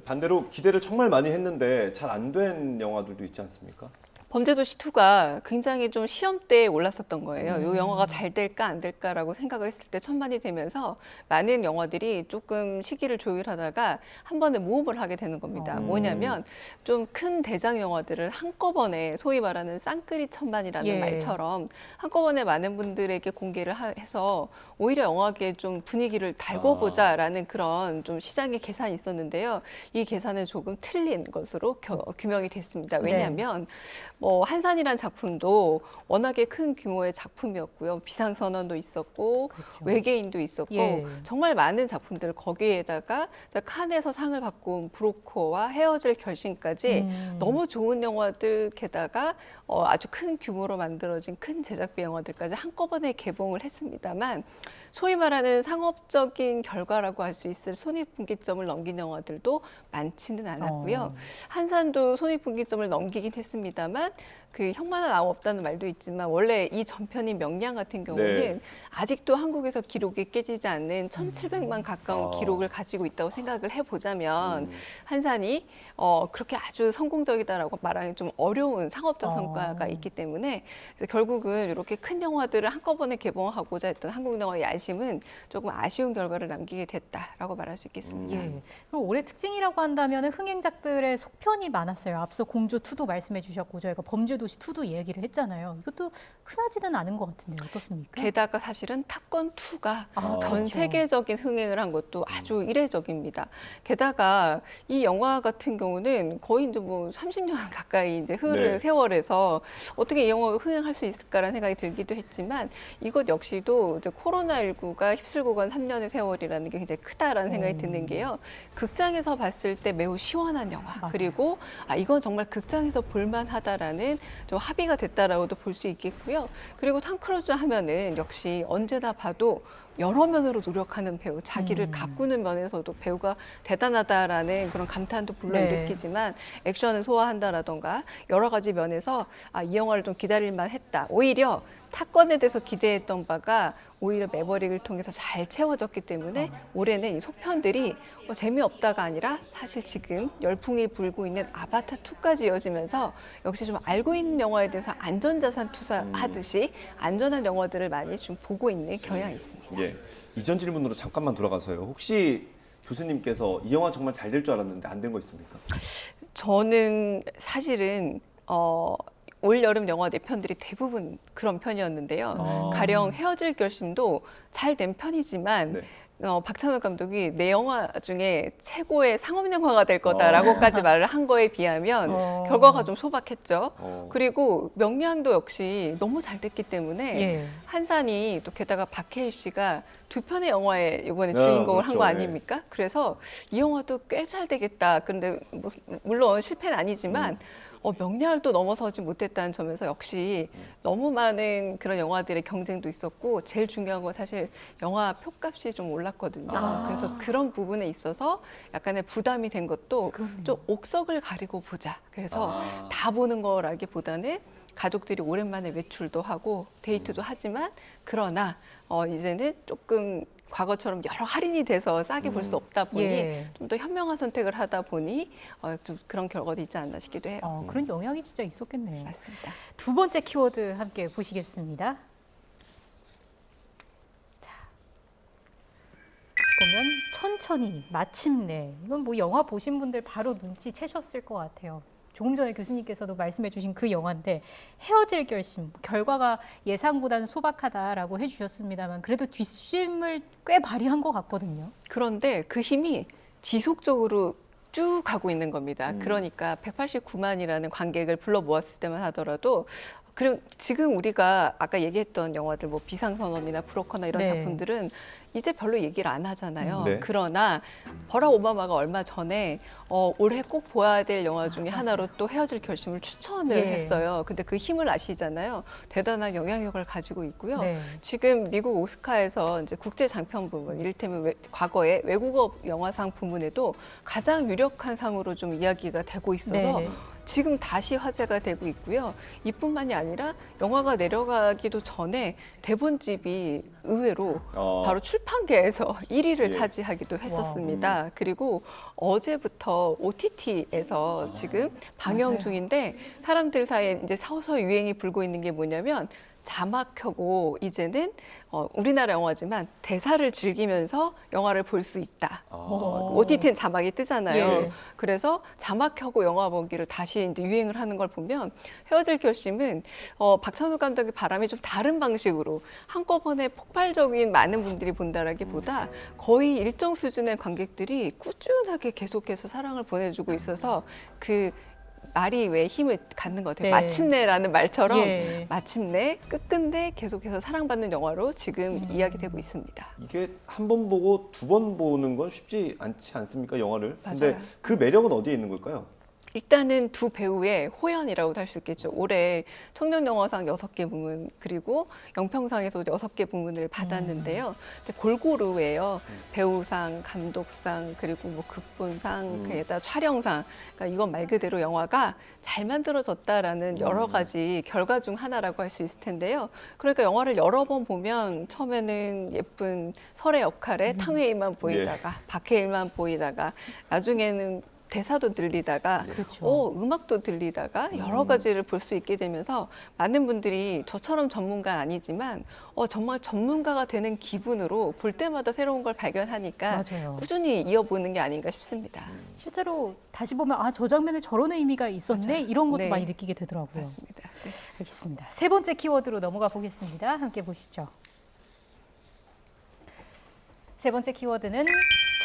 반대로 기대를 정말 많이 했는데 잘 안 된 영화들도 있지 않습니까? 범죄도시 2가 굉장히 좀 시험대에 올랐었던 거예요. 이 영화가 잘 될까 안 될까라고 생각을 했을 때 천만이 되면서 많은 영화들이 조금 시기를 조율하다가 한 번에 모험을 하게 되는 겁니다. 뭐냐면 좀 큰 대작 영화들을 한꺼번에 소위 말하는 쌍끌이 천만이라는 말처럼 한꺼번에 많은 분들에게 공개를 해서 오히려 영화계에 좀 분위기를 달궈보자라는 그런 좀 시장의 계산이 있었는데요. 이 계산은 조금 틀린 것으로 규명이 됐습니다. 왜냐하면 뭐 한산이라는 작품도 워낙에 큰 규모의 작품이었고요. 비상선언도 있었고 외계인도 있었고 정말 많은 작품들 거기에다가 칸에서 상을 받고 온 브로커와 헤어질 결심까지 너무 좋은 영화들 게다가 아주 큰 규모로 만들어진 큰 제작비 영화들까지 한꺼번에 개봉을 했습니다만 소위 말하는 상업적인 결과라고 할 수 있을 손익분기점을 넘긴 영화들도 많지는 않았고요. 한산도 손익분기점을 넘기긴 했습니다만 그 형만한 아무 없다는 말도 있지만 원래 이 전편인 명량 같은 경우는 아직도 한국에서 기록이 깨지지 않는 1,700만 가까운 기록을 가지고 있다고 생각을 해보자면 한산이 그렇게 아주 성공적이다라고 말하기 좀 어려운 상업적 성과가 있기 때문에 그래서 결국은 이렇게 큰 영화들을 한꺼번에 개봉하고자 했던 한국 영화의 야심은 조금 아쉬운 결과를 남기게 됐다라고 말할 수 있겠습니다. 그럼 올해 특징이라고 한다면 흥행작들의 속편이 많았어요. 앞서 공조2도 말씀해 주셨고 저희가 범죄도시 2도 얘기를 했잖아요. 이것도 흔하지는 않은 것 같은데요. 어떻습니까? 게다가 사실은 탑건2가 전 세계적인 흥행을 한 것도 아주 이례적입니다. 게다가 이 영화 같은 경우는 거의 이제 뭐 30년 가까이 이제 흐른 세월에서 어떻게 이 영화가 흥행할 수 있을까라는 생각이 들기도 했지만 이것 역시도 이제 코로나19가 휩쓸고 간 3년의 세월이라는 게 굉장히 크다라는 생각이 드는 게요. 극장에서 봤을 때 매우 시원한 영화 그리고 이건 정말 극장에서 볼만하다라는 좀 합의가 됐다라고도 볼 수 있겠고요. 그리고 톰 크루즈 하면은 역시 언제나 봐도 여러 면으로 노력하는 배우, 자기를 가꾸는 면에서도 배우가 대단하다라는 그런 감탄도 불러일으키지만 액션을 소화한다라던가 여러 가지 면에서 이 영화를 좀 기다릴만 했다. 오히려 탑건에 대해서 기대했던 바가 오히려 매버릭을 통해서 잘 채워졌기 때문에 올해는 이 속편들이 재미없다가 아니라 사실 지금 열풍이 불고 있는 아바타2까지 이어지면서 역시 좀 알고 있는 영화에 대해서 안전자산 투자하듯이 안전한 영화들을 많이 좀 보고 있는 경향이 있습니다. 이전 질문으로 잠깐만 돌아가서요. 혹시 교수님께서 이 영화 정말 잘 될 줄 알았는데 안 된 거 있습니까? 저는 사실은 올 여름 영화 4편들이 대부분 그런 편이었는데요. 가령 헤어질 결심도 잘 된 편이지만 박찬욱 감독이 내 영화 중에 최고의 상업 영화가 될 거다라고까지 말을 한 거에 비하면 결과가 좀 소박했죠. 그리고 명량도 역시 너무 잘 됐기 때문에 한산이 또 게다가 박해일 씨가 2편의 영화에 이번에 주인공을 한 거 아닙니까? 그래서 이 영화도 꽤 잘 되겠다. 그런데 뭐, 물론 실패는 아니지만 명량을 또 넘어서지 못했다는 점에서 역시 너무 많은 그런 영화들의 경쟁도 있었고 제일 중요한 건 사실 영화 표값이 좀 올랐거든요. 그래서 그런 부분에 있어서 약간의 부담이 된 것도 좀 옥석을 가리고 보자. 그래서 다 보는 거라기보다는 가족들이 오랜만에 외출도 하고 데이트도 하지만 그러나 이제는 조금 과거처럼 여러 할인이 돼서 싸게 볼 수 없다 보니 좀 더 현명한 선택을 하다 보니 좀 그런 결과도 있지 않나 싶기도 해요. 그런 영향이 진짜 있었겠네요. 맞습니다. 두 번째 키워드 함께 보시겠습니다. 자, 보면 천천히, 마침내. 이건 뭐 영화 보신 분들 바로 눈치채셨을 것 같아요. 조금 전에 교수님께서도 말씀해 주신 그 영화인데 헤어질 결심, 결과가 예상보다는 소박하다라고 해주셨습니다만 그래도 뒷심을 꽤 발휘한 것 같거든요. 그런데 그 힘이 지속적으로 쭉 가고 있는 겁니다. 그러니까 189만이라는 관객을 불러 모았을 때만 하더라도 그리고 지금 우리가 아까 얘기했던 영화들 뭐 비상선언이나 브로커나 이런 작품들은 이제 별로 얘기를 안 하잖아요. 그러나 버락 오바마가 얼마 전에 올해 꼭 보아야 될 영화 중에 하나로 또 헤어질 결심을 추천을 했어요. 근데 그 힘을 아시잖아요. 대단한 영향력을 가지고 있고요. 지금 미국 오스카에서 이제 국제 장편 부문, 이를테면 과거에 외국어 영화상 부문에도 가장 유력한 상으로 좀 이야기가 되고 있어서 지금 다시 화제가 되고 있고요. 이뿐만이 아니라 영화가 내려가기도 전에 대본집이 의외로 바로 출판계에서 1위를 차지하기도 했었습니다. 그리고 어제부터 OTT에서 지금 방영 중인데 사람들 사이에 이제 서서히 유행이 불고 있는 게 뭐냐면 자막하고 이제는 우리나라 영화지만 대사를 즐기면서 영화를 볼 수 있다. OTT는 자막이 뜨잖아요. 예. 그래서 자막하고 영화 보기를 다시 이제 유행을 하는 걸 보면 헤어질 결심은 박찬욱 감독의 바람이 좀 다른 방식으로 한꺼번에 폭발적인 많은 분들이 본다라기보다 거의 일정 수준의 관객들이 꾸준하게 계속해서 사랑을 보내주고 있어서 그 말이 왜 힘을 갖는 것 같아요. 네. 마침내라는 말처럼 예. 마침내 끝끝내 계속해서 사랑받는 영화로 지금 이야기되고 있습니다. 이게 한 번 보고 두 번 보는 건 쉽지 않지 않습니까, 영화를? 근데 맞아요. 그 매력은 어디에 있는 걸까요? 일단은 두 배우의 호연이라고도 할 수 있겠죠. 올해 청년영화상 6개 부문 그리고 영평상에서 6개 부문을 받았는데요. 근데 골고루예요. 배우상, 감독상, 그리고 뭐 극본상, 게다가 촬영상. 그러니까 이건 말 그대로 영화가 잘 만들어졌다라는 여러 가지 결과 중 하나라고 할 수 있을 텐데요. 그러니까 영화를 여러 번 보면 처음에는 예쁜 설의 역할에 탕웨이만 보이다가 박해일만 보이다가 나중에는 대사도 들리다가 음악도 들리다가 여러 가지를 볼 수 있게 되면서 많은 분들이 저처럼 전문가는 아니지만 정말 전문가가 되는 기분으로 볼 때마다 새로운 걸 발견하니까 맞아요. 꾸준히 이어보는 게 아닌가 싶습니다. 실제로 다시 보면 저 장면에 저런 의미가 있었네 맞아요. 이런 것도 네. 많이 느끼게 되더라고요. 맞습니다. 네. 알겠습니다. 세 번째 키워드로 넘어가 보겠습니다. 함께 보시죠. 세 번째 키워드는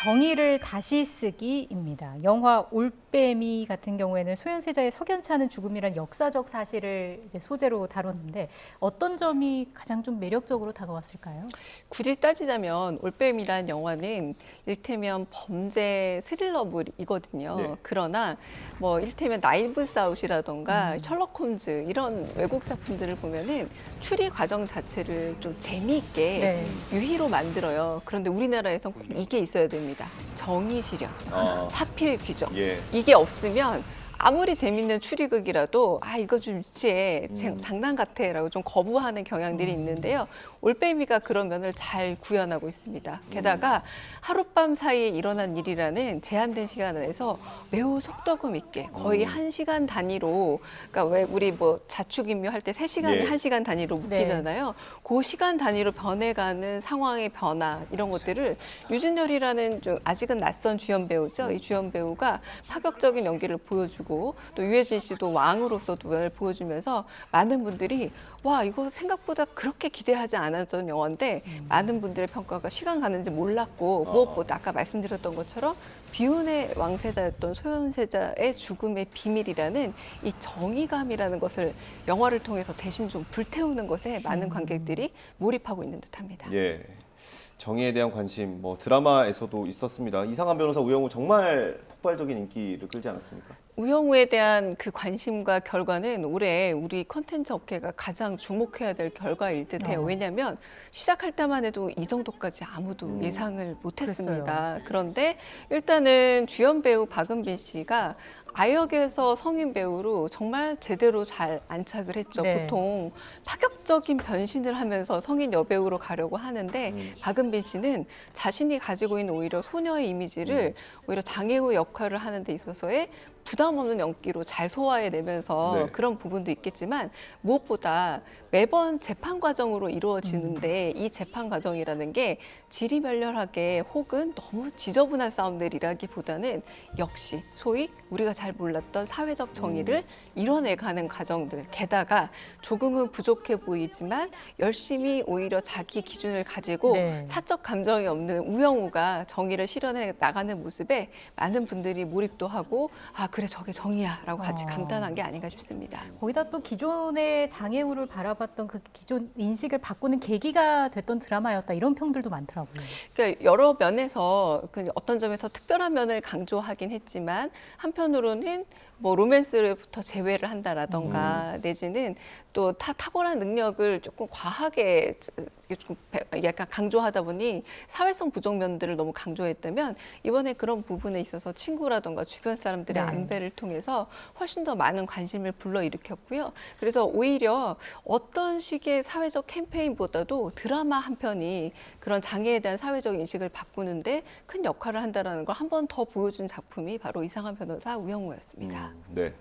정의를 다시 쓰기입니다. 영화 올빼미 같은 경우에는 소현세자의 석연치 않은 죽음이란 역사적 사실을 이제 소재로 다뤘는데 어떤 점이 가장 좀 매력적으로 다가왔을까요? 굳이 따지자면 올빼미란 영화는 일테면 범죄 스릴러물이거든요. 네. 그러나 뭐 일테면 나이브스 아웃이라던가 셜록 홈즈 이런 외국 작품들을 보면은 추리 과정 자체를 좀 재미있게 네. 유희로 만들어요. 그런데 우리나라에선 꼭 이게 있어야 됩니다. 정의 실현, 사필 규정. 이게 없으면 아무리 재밌는 추리극이라도 이거 좀 유치해, 장난 같아라고 좀 거부하는 경향들이 있는데요. 올빼미가 그런 면을 잘 구현하고 있습니다. 게다가 하룻밤 사이에 일어난 일이라는 제한된 시간 안에서 매우 속도감 있게 거의 1시간 단위로, 그러니까 왜 우리 뭐 자축인묘 할 때 3시간이 1시간 단위로 묶이잖아요. 그 시간 단위로 변해가는 상황의 변화 이런 것들을 유진열이라는 좀 아직은 낯선 주연 배우죠. 이 주연 배우가 파격적인 연기를 보여주고 또 유해진 씨도 왕으로서도 면을 보여주면서 많은 분들이 와 이거 생각보다 그렇게 기대하지 않았던 영화인데 많은 분들의 평가가 시간 가는지 몰랐고 무엇보다 아까 말씀드렸던 것처럼 비운의 왕세자였던 소현세자의 죽음의 비밀이라는 이 정의감이라는 것을 영화를 통해서 대신 좀 불태우는 것에 많은 관객들이 몰입하고 있는 듯합니다. 예. 정의에 대한 관심, 뭐 드라마에서도 있었습니다. 이상한 변호사 우영우 정말 폭발적인 인기를 끌지 않았습니까? 우영우에 대한 그 관심과 결과는 올해 우리 콘텐츠 업계가 가장 주목해야 될 결과일 듯해요. 왜냐하면 시작할 때만 해도 이 정도까지 아무도 예상을 못했습니다. 그런데 일단은 주연 배우 박은빈 씨가 아역에서 성인 배우로 정말 제대로 잘 안착을 했죠. 네. 보통 파격적인 변신을 하면서 성인 여배우로 가려고 하는데 박은빈 씨는 자신이 가지고 있는 오히려 소녀의 이미지를 오히려 장애우 역할을 하는 데 있어서의 부담 없는 연기로 잘 소화해내면서 그런 부분도 있겠지만 무엇보다 매번 재판 과정으로 이루어지는데 이 재판 과정이라는 게 지리멸렬하게 혹은 너무 지저분한 싸움들이라기보다는 역시 소위 우리가 잘 몰랐던 사회적 정의를 이뤄내가는 과정들, 게다가 조금은 부족해 보이지만 열심히 오히려 자기 기준을 가지고 사적 감정이 없는 우영우가 정의를 실현해 나가는 모습에 많은 분들이 몰입도 하고 그래 저게 정의야 라고 같이 감탄한 게 아닌가 싶습니다. 거기다 또 기존의 장애우를 바라봤던 그 기존 인식을 바꾸는 계기가 됐던 드라마였다 이런 평들도 많더라고요. 그러니까 여러 면에서 어떤 점에서 특별한 면을 강조하긴 했지만 한편으로는 뭐 로맨스부터 제외를 한다라던가 내지는 또 탁월한 능력을 조금 과하게 좀 약간 강조하다 보니 사회성 부정면들을 너무 강조했다면 이번에 그런 부분에 있어서 친구라던가 주변 사람들의 안배를 통해서 훨씬 더 많은 관심을 불러일으켰고요. 그래서 오히려 어떤 식의 사회적 캠페인보다도 드라마 한 편이 그런 장애에 대한 사회적 인식을 바꾸는데 큰 역할을 한다는 걸 한 번 더 보여준 작품이 바로 이상한 변호사 우영우였습니다. 네.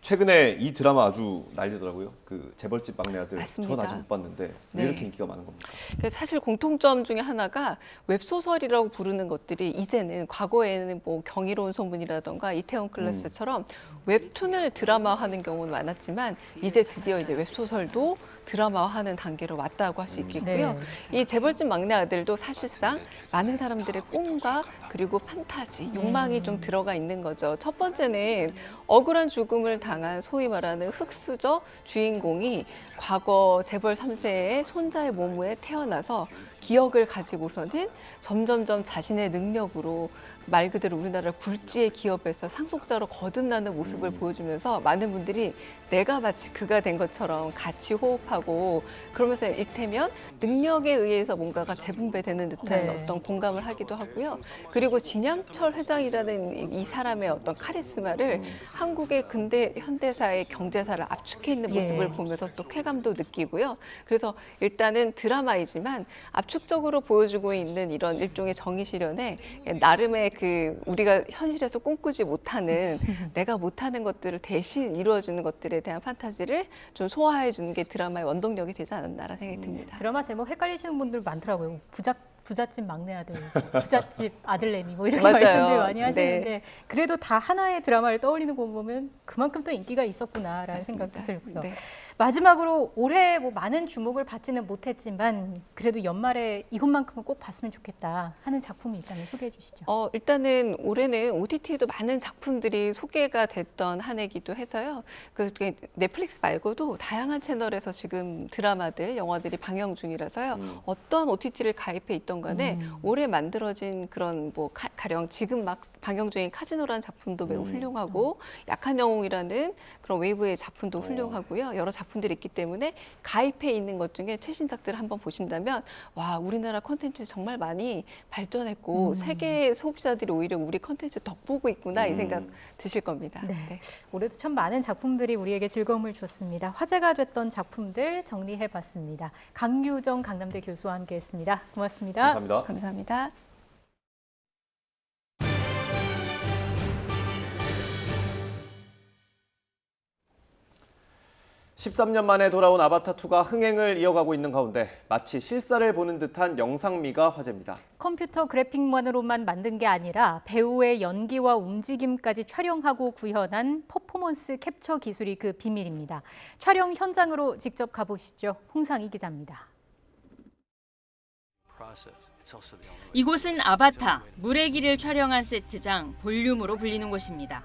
최근에 이 드라마 아주 난리더라고요. 그 재벌집 막내 아들. 맞습니다. 전 아직 못 봤는데 왜 이렇게 인기가 많은 겁니까? 사실 공통점 중에 하나가 웹소설이라고 부르는 것들이 이제는 과거에는 뭐 경이로운 소문이라던가 이태원 클래스처럼 웹툰을 드라마화하는 경우는 많았지만 이제 드디어 이제 웹소설도 드라마화하는 단계로 왔다고 할 수 있겠고요. 이 재벌집 막내 아들도 사실상 많은 사람들의 꿈과 그리고 판타지, 욕망이 좀 들어가 있는 거죠. 첫 번째는 억울한 죽음을 당한 소위 말하는 흑수저 주인공이 과거 재벌 3세의 손자의 몸에 태어나서 기억을 가지고서는 점점점 자신의 능력으로 말 그대로 우리나라 굴지의 기업에서 상속자로 거듭나는 모습을 보여주면서 많은 분들이 내가 마치 그가 된 것처럼 같이 호흡하고 그러면서 일테면 능력에 의해서 뭔가가 재분배되는 듯한 어떤 공감을 하기도 하고요. 그리고 진양철 회장이라는 이 사람의 어떤 카리스마를 한국의 근대 현대사의 경제사를 압축해 있는 모습을 보면서 또 쾌감도 느끼고요. 그래서 일단은 드라마이지만 압축적으로 보여주고 있는 이런 일종의 정의 실현에 나름의 그 우리가 현실에서 꿈꾸지 못하는 내가 못하는 것들을 대신 이루어주는 것들에 대한 판타지를 좀 소화해 주는 게 드라마의 원동력이 되지 않았나라는 생각이 듭니다. 드라마 제목 헷갈리시는 분들 많더라고요. 부잣집 막내 아들, 부잣집 아들내미 뭐 이렇게 맞아요. 말씀들 많이 하시는데 네. 그래도 다 하나의 드라마를 떠올리는 거 보면 그만큼 또 인기가 있었구나라는 맞습니다. 생각도 들고요. 네. 마지막으로 올해 뭐 많은 주목을 받지는 못했지만 그래도 연말에 이것만큼은 꼭 봤으면 좋겠다 하는 작품이 있다면 소개해 주시죠. 일단은 올해는 OTT에도 많은 작품들이 소개가 됐던 한 해기도 해서요. 그 넷플릭스 말고도 다양한 채널에서 지금 드라마들, 영화들이 방영 중이라서요. 어떤 OTT를 가입해 있던 간에 올해 만들어진 그런 뭐 가령 지금 막 방영 중인 카지노라는 작품도 매우 훌륭하고 약한 영웅이라는 그런 웨이브의 작품도 훌륭하고요. 여러 작품들이 있기 때문에 가입해 있는 것 중에 최신작들을 한번 보신다면 와 우리나라 콘텐츠 정말 많이 발전했고 세계 소비자들이 오히려 우리 콘텐츠 덕보고 있구나 이 생각 드실 겁니다. 네. 올해도 참 많은 작품들이 우리에게 즐거움을 줬습니다. 화제가 됐던 작품들 정리해봤습니다. 강유정 강남대 교수와 함께했습니다. 고맙습니다. 감사합니다. 감사합니다. (13년) 만에 돌아온 아바타2가 흥행을 이어가고 있는 가운데 마치 실사를 보는 듯한 영상미가 화제입니다. 컴퓨터 그래픽만으로만 만든 게 아니라 배우의 연기와 움직임까지 촬영하고 구현한 퍼포먼스 캡처 기술이 그 비밀입니다. 촬영 현장으로 직접 가보시죠. 홍상희 기자입니다. 이곳은 아바타, 물의 길을 촬영한 세트장, 볼륨으로 불리는 곳입니다.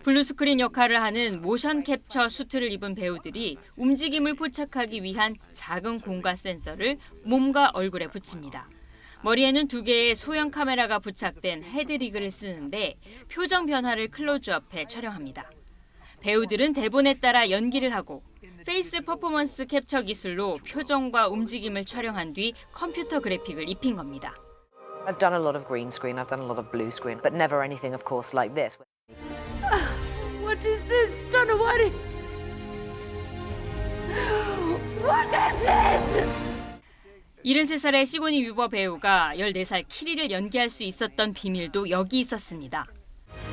블루스크린 역할을 하는 모션 캡처 수트를 입은 배우들이 움직임을 포착하기 위한 작은 공과 센서를 몸과 얼굴에 붙입니다. 머리에는 2개의 소형 카메라가 부착된 헤드리그를 쓰는데 표정 변화를 클로즈업해 촬영합니다. 배우들은 대본에 따라 연기를 하고 페이스 퍼포먼스 캡처 기술로 표정과 움직임을 촬영한 뒤 컴퓨터 그래픽을 입힌 겁니다. I've done a lot of green screen, I've done a lot of blue screen, but never anything of course like this. What is this? Don't know what it... What is this? 73살의 시고니 위버 배우가 14살 키리를 연기할 수 있었던 비밀도 여기 있었습니다.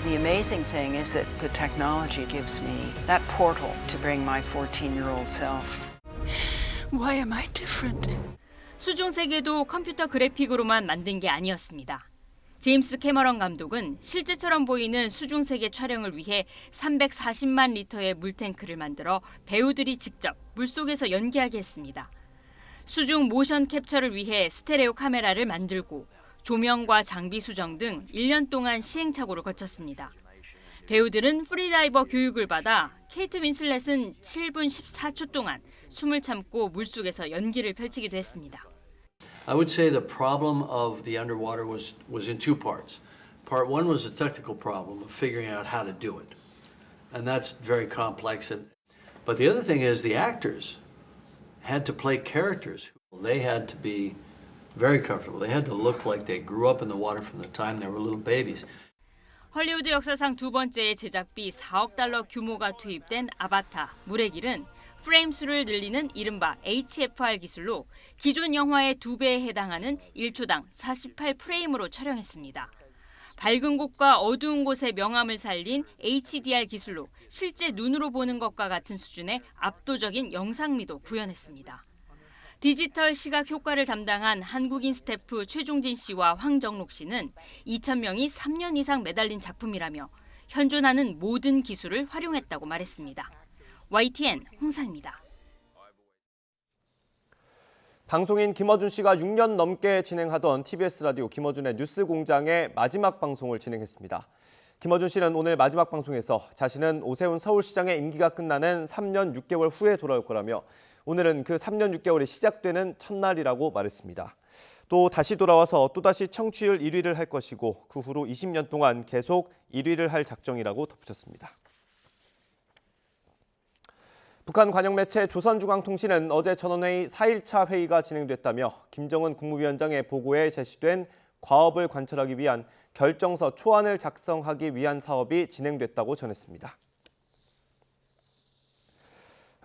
The amazing thing is that the technology gives me that portal to bring my 14-year-old self. Why am I different? 수중세계도 컴퓨터 그래픽으로만 만든 게 아니었습니다. 제임스 캐머런 감독은 실제처럼 보이는 수중세계 촬영을 위해 340만 리터의 물탱크를 만들어 배우들이 직접 물속에서 연기하게 했습니다. 수중 모션 캡처를 위해 스테레오 카메라를 만들고 조명과 장비 수정 등 1년 동안 시행착오를 거쳤습니다. 배우들은 프리다이버 교육을 받아 케이트 윈슬렛은 7분 14초 동안 숨을 참고 물속에서 연기를 펼치기도 했습니다. I would say the problem of the underwater was in two parts. Part one was a technical problem of figuring out how to do it. And that's very complex. But the other thing is the actors had to play characters. They had to be very comfortable. They had to look like they grew up in the water from the time they were little babies. 헐리우드 역사상 두 번째의 제작비 4억 달러 규모가 투입된 아바타, 물의 길은 프레임 수를 늘리는 이른바 HFR 기술로 기존 영화의 2배에 해당하는 1초당 48프레임으로 촬영했습니다. 밝은 곳과 어두운 곳의 명암을 살린 HDR 기술로 실제 눈으로 보는 것과 같은 수준의 압도적인 영상미도 구현했습니다. 디지털 시각 효과를 담당한 한국인 스태프 최종진 씨와 황정록 씨는 2,000명이 3년 이상 매달린 작품이라며 현존하는 모든 기술을 활용했다고 말했습니다. YTN 홍상입니다. 방송인 김어준 씨가 6년 넘게 진행하던 TBS 라디오 김어준의 뉴스공장의 마지막 방송을 진행했습니다. 김어준 씨는 오늘 마지막 방송에서 자신은 오세훈 서울시장의 임기가 끝나는 3년 6개월 후에 돌아올 거라며 오늘은 그 3년 6개월이 시작되는 첫날이라고 말했습니다. 또 다시 돌아와서 또다시 청취율 1위를 할 것이고 그 후로 20년 동안 계속 1위를 할 작정이라고 덧붙였습니다. 북한 관영 매체 조선중앙통신은 어제 전원회의 4일차 회의가 진행됐다며 김정은 국무위원장의 보고에 제시된 과업을 관철하기 위한 결정서 초안을 작성하기 위한 사업이 진행됐다고 전했습니다.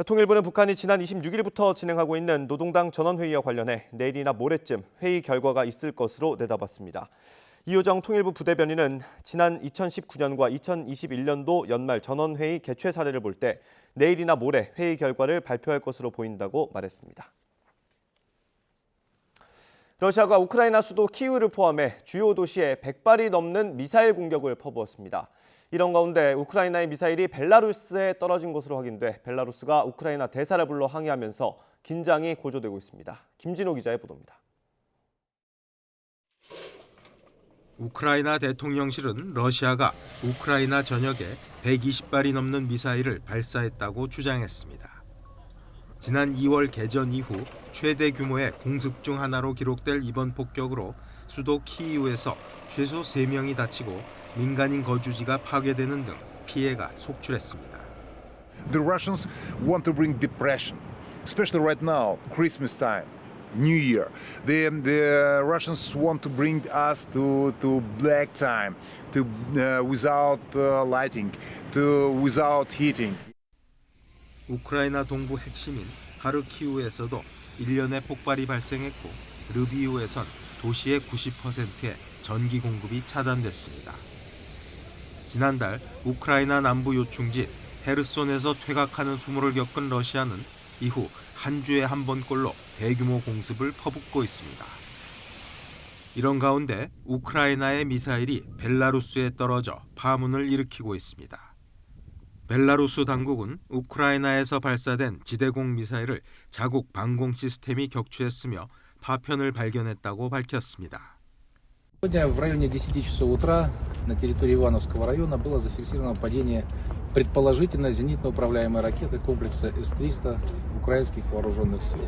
통일부는 북한이 지난 26일부터 진행하고 있는 노동당 전원회의와 관련해 내일이나 모레쯤 회의 결과가 있을 것으로 내다봤습니다. 이효정 통일부 부대변인은 지난 2019년과 2021년도 연말 전원회의 개최 사례를 볼 때 내일이나 모레 회의 결과를 발표할 것으로 보인다고 말했습니다. 러시아가 우크라이나 수도 키이우를 포함해 주요 도시에 100발이 넘는 미사일 공격을 퍼부었습니다. 이런 가운데 우크라이나의 미사일이 벨라루스에 떨어진 것으로 확인돼 벨라루스가 우크라이나 대사를 불러 항의하면서 긴장이 고조되고 있습니다. 김진호 기자의 보도입니다. 우크라이나 대통령실은 러시아가 우크라이나 전역에 120발이 넘는 미사일을 발사했다고 주장했습니다. 지난 2월 개전 이후 최대 규모의 공습 중 하나로 기록될 이번 폭격으로 수도 키이우에서 최소 3명이 다치고 민간인 거주지가 파괴되는 등 피해가 속출했습니다. The Russians want to bring depression, especially right now, Christmas time, New Year. The Russians want to bring us to black time, to without lighting, to without heating. 우크라이나 동부 핵심인 하르키우에서도 일련의 폭발이 발생했고 르비우에선 도시의 90%의 전기 공급이 차단됐습니다. 지난달 우크라이나 남부 요충지 헤르손에서 퇴각하는 수모를 겪은 러시아는 이후 한 주에 한 번꼴로 대규모 공습을 퍼붓고 있습니다. 이런 가운데 우크라이나의 미사일이 벨라루스에 떨어져 파문을 일으키고 있습니다. 벨라루스 당국은 우크라이나에서 발사된 지대공 미사일을 자국 방공 시스템이 격추했으며 파편을 발견했다고 밝혔습니다. Сегодня в районе 10 часов утра на территории Ивановского района было зафиксировано падение предположительно зенитно-управляемой ракеты комплекса С-300 украинских вооруженных сил.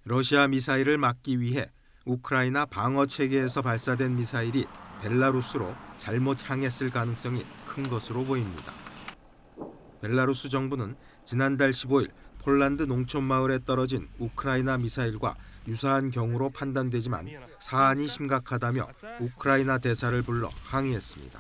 러시아 미사일을 막기 위해 우크라이나 방어 체계에서 발사된 미사일이 벨라루스로 잘못 향했을 가능성이 큰 것으로 보입니다. 벨라루스 정부는 지난달 15일 폴란드 농촌 마을에 떨어진 우크라이나 미사일과 유사한 경우로 판단되지만 사안이 심각하다며 우크라이나 대사를 불러 항의했습니다.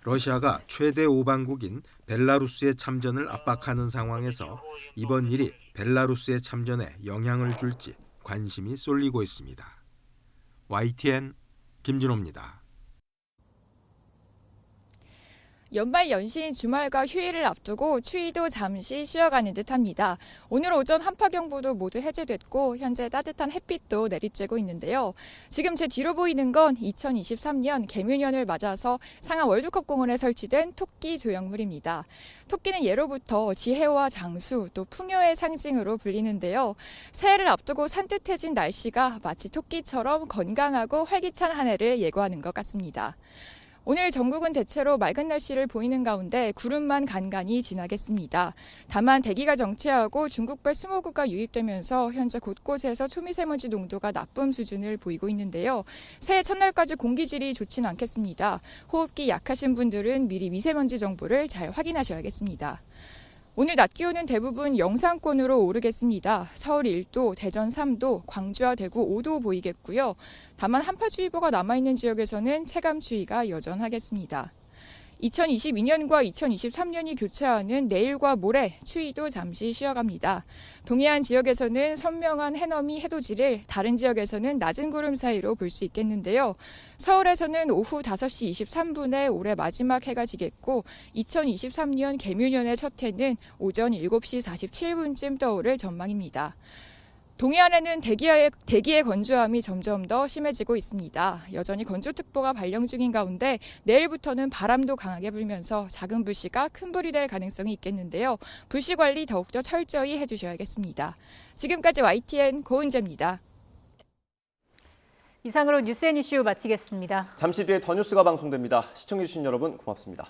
러시아가 최대 오방국인 벨라루스의 참전을 압박하는 상황에서 이번 일이 벨라루스의 참전에 영향을 줄지 관심이 쏠리고 있습니다. YTN 김진호입니다. 연말 연시인 주말과 휴일을 앞두고 추위도 잠시 쉬어가는 듯합니다. 오늘 오전 한파 경보도 모두 해제됐고 현재 따뜻한 햇빛도 내리쬐고 있는데요. 지금 제 뒤로 보이는 건 2023년 개묘년을 맞아서 상암 월드컵 공원에 설치된 토끼 조형물입니다. 토끼는 예로부터 지혜와 장수 또 풍요의 상징으로 불리는데요. 새해를 앞두고 산뜻해진 날씨가 마치 토끼처럼 건강하고 활기찬 한 해를 예고하는 것 같습니다. 오늘 전국은 대체로 맑은 날씨를 보이는 가운데 구름만 간간히 지나겠습니다. 다만 대기가 정체하고 중국발 스모그가 유입되면서 현재 곳곳에서 초미세먼지 농도가 나쁨 수준을 보이고 있는데요. 새해 첫날까지 공기질이 좋진 않겠습니다. 호흡기 약하신 분들은 미리 미세먼지 정보를 잘 확인하셔야겠습니다. 오늘 낮 기온은 대부분 영상권으로 오르겠습니다. 서울 1도, 대전 3도, 광주와 대구 5도 보이겠고요. 다만 한파주의보가 남아있는 지역에서는 체감추위가 여전하겠습니다. 2022년과 2023년이 교차하는 내일과 모레 추위도 잠시 쉬어갑니다. 동해안 지역에서는 선명한 해넘이 해돋이를, 다른 지역에서는 낮은 구름 사이로 볼 수 있겠는데요. 서울에서는 오후 5시 23분에 올해 마지막 해가 지겠고 2023년 개묘년의 첫 해는 오전 7시 47분쯤 떠오를 전망입니다. 동해안에는 대기의 건조함이 점점 더 심해지고 있습니다. 여전히 건조특보가 발령 중인 가운데 내일부터는 바람도 강하게 불면서 작은 불씨가 큰 불이 될 가능성이 있겠는데요. 불씨 관리 더욱더 철저히 해주셔야겠습니다. 지금까지 YTN 고은재입니다. 이상으로 뉴스앤이슈 마치겠습니다. 잠시 뒤에 더 뉴스가 방송됩니다. 시청해주신 여러분 고맙습니다.